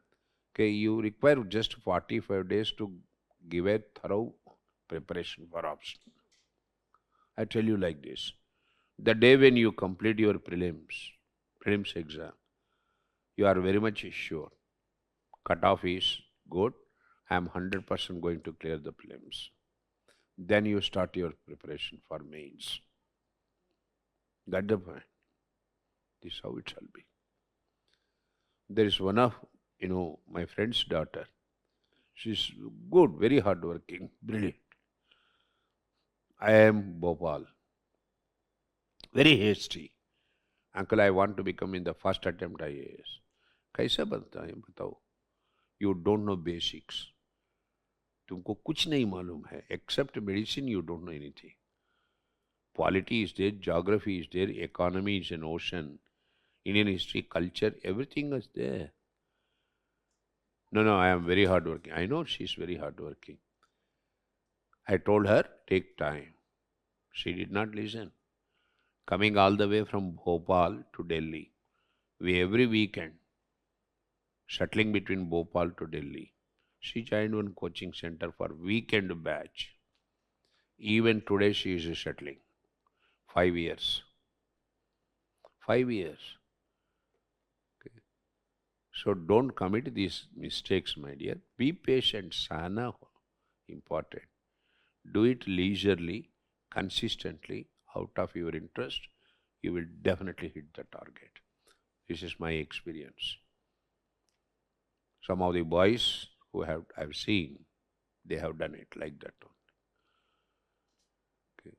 A: Okay, you require just 45 days to give a thorough preparation for optional. I tell you like this. The day when you complete your prelims exam, you are very much sure. Cutoff is good. I am 100% going to clear the prelims. Then you start your preparation for mains. That's the point. This is how it shall be. There is one of, my friend's daughter. She's good, very hardworking, brilliant. I am Bhopal. Very hasty. Uncle, I want to become in the first attempt IAS. कैसा बनता है बताओ? You don't know basics. तुमको कुछ नहीं मालूम है. Except medicine, you don't know anything. Polity is there, geography is there, economy is an ocean, Indian history, culture, everything is there. No, I am very hardworking. I know she's very hardworking. I told her, take time. She did not listen. Coming all the way from Bhopal to Delhi. We every weekend, shuttling between Bhopal to Delhi. She joined one coaching center for weekend batch. Even today she is shuttling. 5 years. 5 years. Okay. So don't commit these mistakes, my dear. Be patient. Sana important. Do it leisurely, consistently, out of your interest. You will definitely hit the target. This is my experience. Some of the boys who I've seen, they have done it like that. Okay.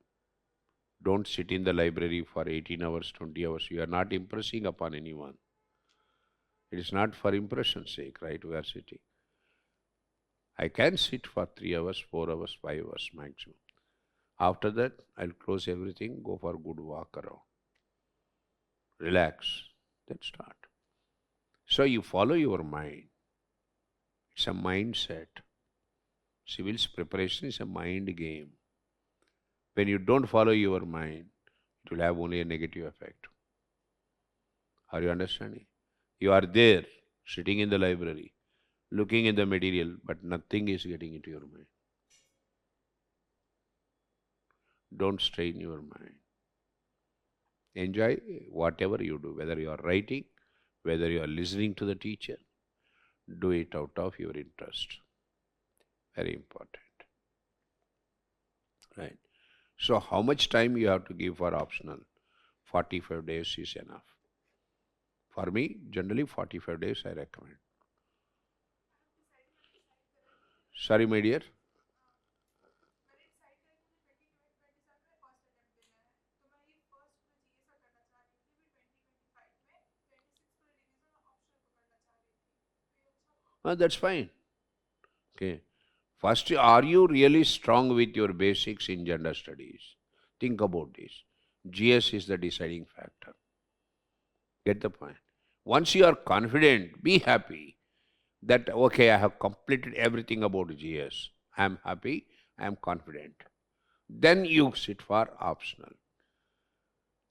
A: Don't sit in the library for 18 hours, 20 hours. You are not impressing upon anyone. It is not for impression's sake, right? We are sitting. I can sit for 3 hours, 4 hours, 5 hours maximum. After that, I'll close everything, go for a good walk around. Relax, then start. So you follow your mind. It's a mindset. Civil's preparation is a mind game. When you don't follow your mind, it will have only a negative effect. Are you understanding? You are there, sitting in the library, looking in the material, but nothing is getting into your mind. Don't strain your mind. Enjoy whatever you do, whether you are writing, whether you are listening to the teacher. Do it out of your interest. Very important. Right. So how much time you have to give for optional? 45 days is enough. For me, generally 45 days I recommend. Sorry, my dear. That's fine. Okay. First, are you really strong with your basics in gender studies? Think about this. GS is the deciding factor. Get the point? Once you are confident, be happy that, okay, I have completed everything about GS. I am happy, I am confident. Then you sit for optional.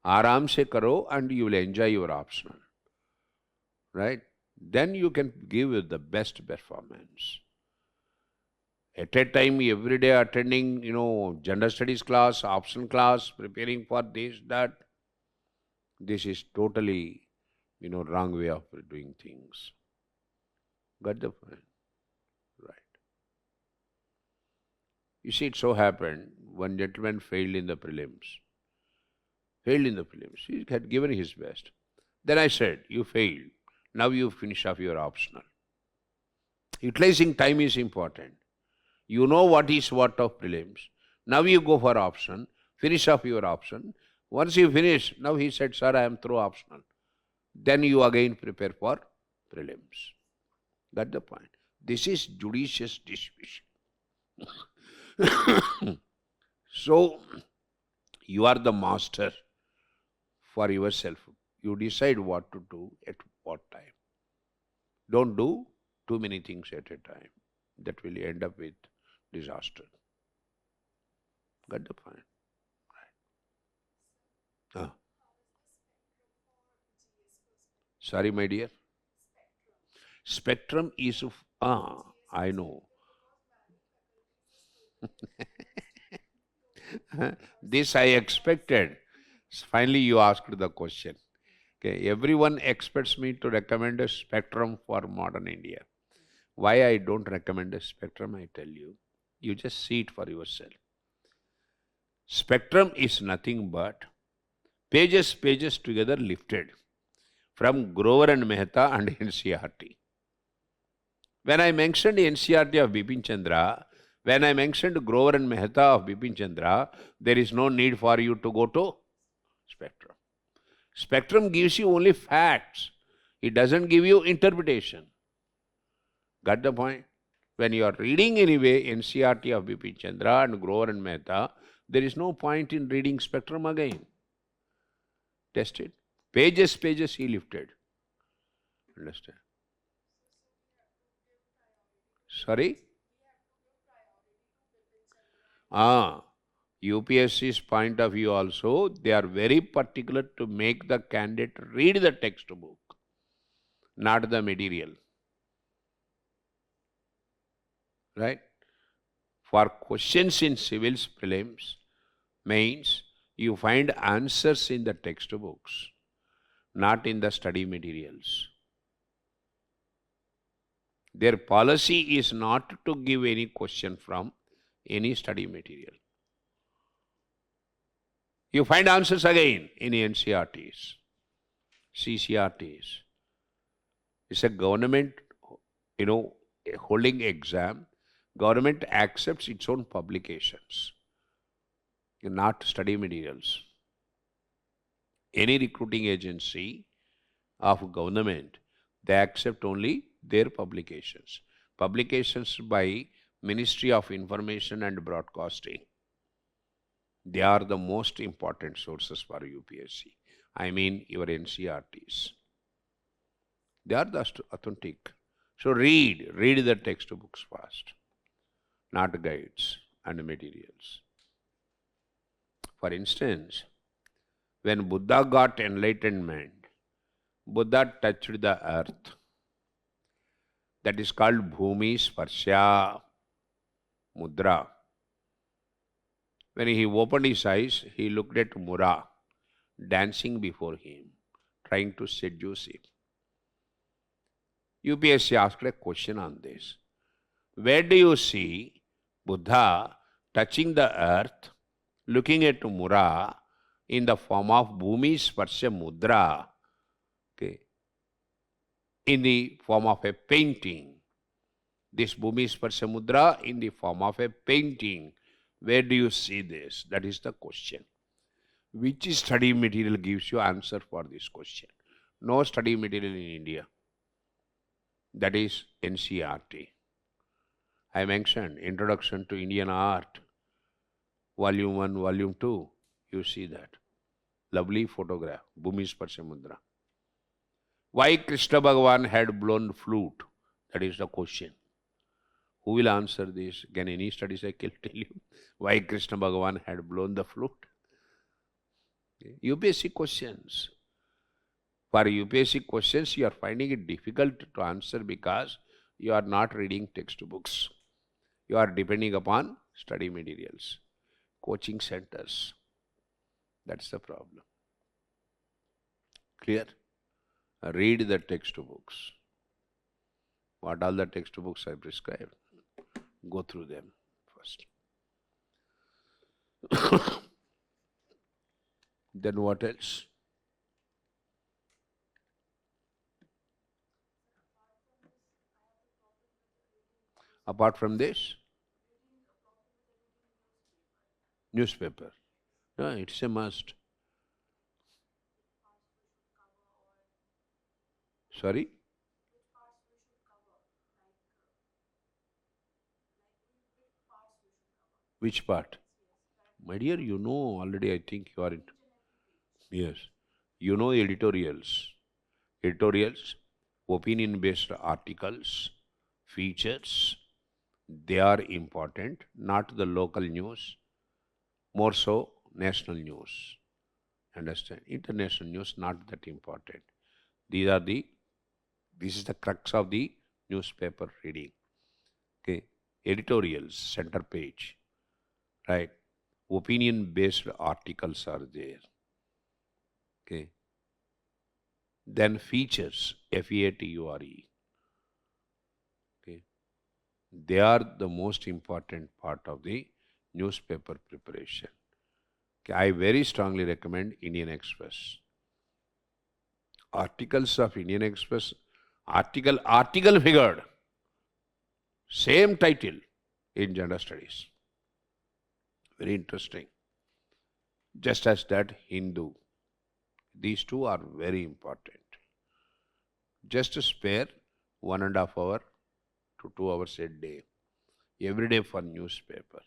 A: Aram se karo and you will enjoy your optional. Right? Then you can give it the best performance. At a time, every day attending, gender studies class, optional class, preparing for this, that. This is totally, wrong way of doing things. Got the point? Right. You see, it so happened, one gentleman failed in the prelims. He had given his best. Then I said, you failed. Now you finish off your optional. Utilizing time is important. You know what is what of prelims. Now you go for option, finish off your option. Once you finish, now he said, sir, I am through optional. Then you again prepare for prelims. Got the point? This is judicious distribution. So, you are the master for yourself. You decide what to do at what time. Don't do too many things at a time. That will end up with disaster. Got the point? Right. Sorry, my dear. Spectrum is of, I know. This I expected. Finally, you asked the question. Okay, everyone expects me to recommend a spectrum for modern India. Why I don't recommend a spectrum, I tell you. You just see it for yourself. Spectrum is nothing but pages together lifted from Grover and Mehta and NCERT. When I mentioned NCERT of Bipin Chandra, when I mentioned Grover and Mehta of Bipin Chandra, there is no need for you to go to spectrum. Spectrum gives you only facts. It doesn't give you interpretation. Got the point? When you are reading anyway NCERT of Bipin Chandra and Grover and Mehta, there is no point in reading spectrum again. Test it. Pages he lifted. Understand? Sorry? UPSC's point of view also, they are very particular to make the candidate read the textbook, not the material. Right? For questions in civils prelims, mains, you find answers in the textbooks, not in the study materials. Their policy is not to give any question from any study material. You find answers again in NCERTs, CCRTs. It's a government, holding exam. Government accepts its own publications, not study materials. Any recruiting agency of government, they accept only their publications. Publications by Ministry of Information and Broadcasting. They are the most important sources for UPSC. I mean your NCERTs. They are the authentic. So read the textbooks first, not guides and materials. For instance, when Buddha got enlightenment, Buddha touched the earth. That is called Bhumi Sparsha Mudra. When he opened his eyes, he looked at Mura dancing before him, trying to seduce him. UPSC asked a question on this. Where do you see Buddha touching the earth, looking at Mura in the form of Bhumi Sparsha Mudra, in the form of a painting? This Bhumi Sparsha Mudra in the form of a painting. Where do you see this? That is the question. Which study material gives you answer for this question? No study material in India. That is NCERT. I mentioned Introduction to Indian Art, Volume 1, Volume 2. You see that. Lovely photograph, Bhumi Sparsha Mudra. Why Krishna Bhagavan had blown flute? That is the question. Who will answer this? Can any study cycle tell you why Krishna Bhagavan had blown the flute? UPSC questions. For UPSC questions, you are finding it difficult to answer because you are not reading textbooks. You are depending upon study materials, coaching centers. That's the problem. Clear? Read the textbooks. What all the textbooks I prescribed? Go through them first. Then what else? Apart from this? Newspaper. No, it's a must. Sorry? Which part? My dear, you know already, I think you are in. Yes. You know editorials. Editorials, opinion-based articles, features, they are important, not the local news, more so national news. Understand? International news, not that important. This is the crux of the newspaper reading. Okay. Editorials, center page. Right? Opinion-based articles are there. Okay. Then features, FEATURE. Okay. They are the most important part of the newspaper preparation. Okay. I very strongly recommend Indian Express. Articles of Indian Express, article figured. Same title in Gender Studies. Very interesting. Just as that Hindu. These two are very important. Just spare 1.5 hour to 2 hours a day, every day for newspaper.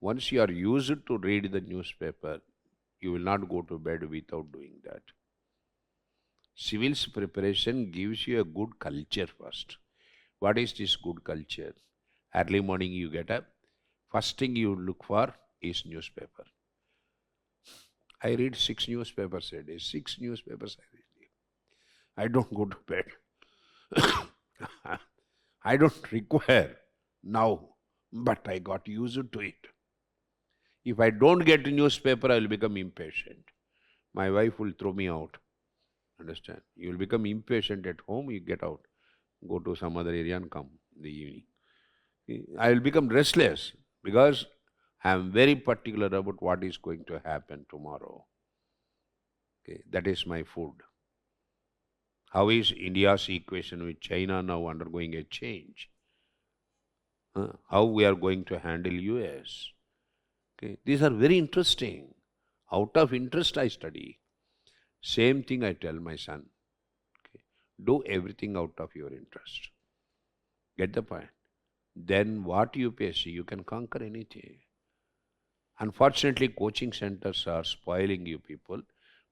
A: Once you are used to read the newspaper, you will not go to bed without doing that. Civil's preparation gives you a good culture first. What is this good culture? Early morning you get up, first thing you look for is newspaper. I read 6 newspapers a day. 6 newspapers I read. I don't go to bed. I don't require now, but I got used to it. If I don't get a newspaper, I will become impatient. My wife will throw me out. Understand? You will become impatient at home, you get out. Go to some other area and come in the evening. I will become restless because I am very particular about what is going to happen tomorrow. Okay, that is my food. How is India's equation with China now undergoing a change? How we are going to handle US? Okay, these are very interesting. Out of interest I study. Same thing I tell my son. Okay, do everything out of your interest. Get the point? Then what UPSC, you can conquer anything. Unfortunately, coaching centers are spoiling you people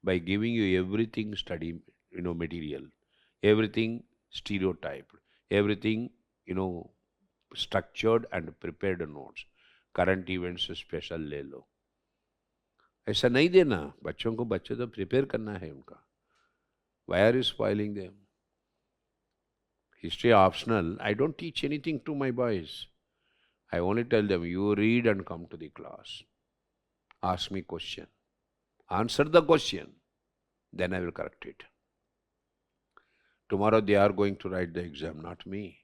A: by giving you everything study, material, everything stereotyped, everything, structured and prepared notes. Current events special ले लो, ऐसा नहीं देना बच्चों को. बच्चे तो prepare करना है उनका. Why are you spoiling them? History optional. I don't teach anything to my boys. I only tell them, you read and come to the class. Ask me question. Answer the question. Then I will correct it. Tomorrow they are going to write the exam, not me.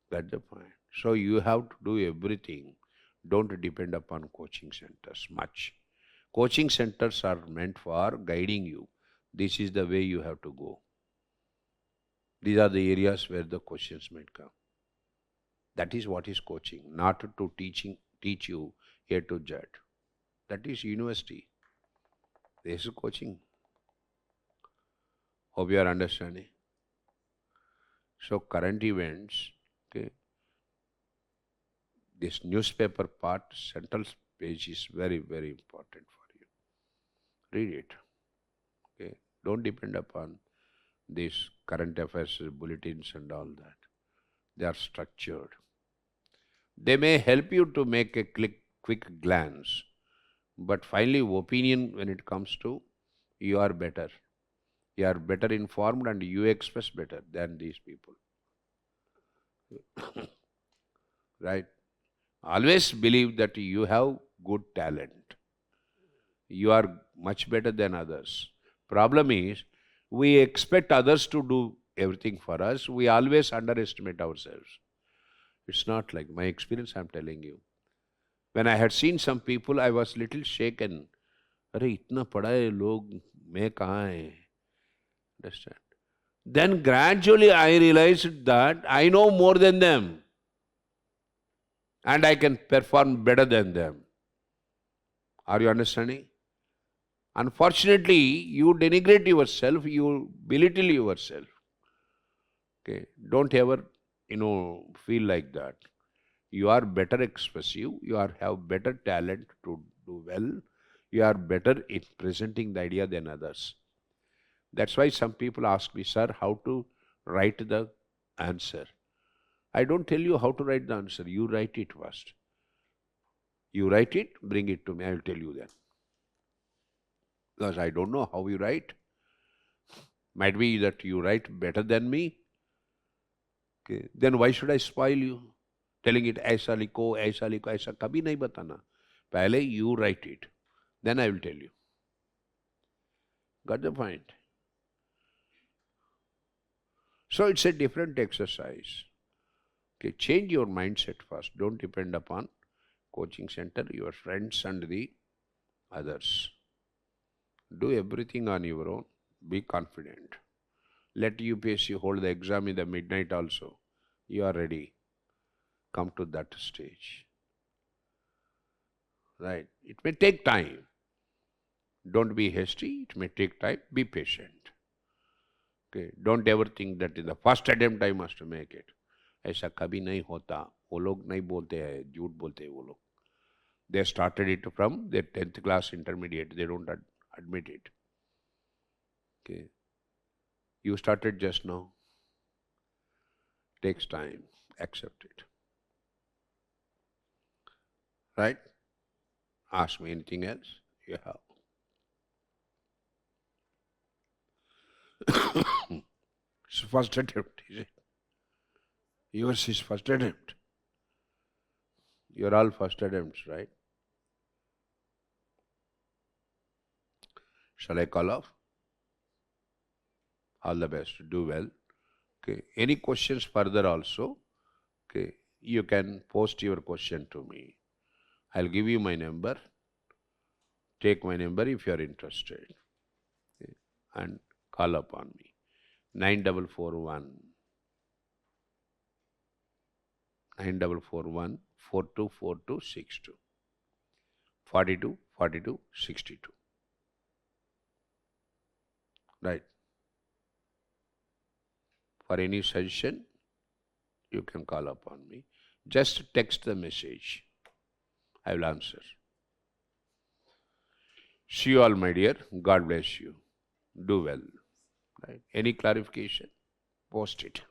A: That's the point. So you have to do everything. Don't depend upon coaching centers much. Coaching centers are meant for guiding you. This is the way you have to go. These are the areas where the questions might come. That is what is coaching, not to teach you A to Z. That is university. This is coaching. Hope you are understanding. So current events, okay, this newspaper part, central page is very, very important for you. Read it. Okay. Don't depend upon these current affairs bulletins and all that. They are structured. They may help you to make a quick glance, but finally opinion when it comes to, you are better. You are better informed and you express better than these people. Right? Always believe that you have good talent. You are much better than others. Problem is, we expect others to do everything for us. We always underestimate ourselves. It's not like my experience, I'm telling you. When I had seen some people, I was little shaken. Arey, itna pada hai log, main kahan hai? Understand? Then gradually I realized that I know more than them. And I can perform better than them. Are you understanding? Unfortunately, you denigrate yourself, you belittle yourself. Okay, don't ever, feel like that. You are better expressive, have better talent to do well, you are better in presenting the idea than others. That's why some people ask me, sir, how to write the answer. I don't tell you how to write the answer. You write it first. You write it, bring it to me. I will tell you then. Because I don't know how you write. Might be that you write better than me. Okay. Then why should I spoil you? Telling it, aisa likho, aisa kabhi nahi batana. Pehle you write it. Then I will tell you. Got the point? So it's a different exercise. Okay, change your mindset first. Don't depend upon coaching center, your friends and the others. Do everything on your own. Be confident. Let UPSC hold the exam in the midnight also. you are ready. Come to that stage. Right? It may take time. Don't be hasty. It may take time. Be patient. Okay? Don't ever think that in the first attempt I must make it. ऐसा कभी नहीं होता. वो लोग नहीं बोलते हैं, झूठ बोलते हैं वो लोग. They started it from their 10th class intermediate. They don't admit it. Okay. You started just now. Takes time. Accept it. Right? Ask me anything else you have. It's first attempt, is it? Yours is first attempt. You're all first attempts, right? Shall I call off? All the best. Do well. Okay. Any questions further also? Okay. You can post your question to me. I'll give you my number. Take my number if you are interested. Okay. And call upon me. 9441 424262 42 42 62. Right. For any suggestion, you can call upon me. Just text the message. I will answer. See you all, my dear. God bless you. Do well. Right. Any clarification? Post it.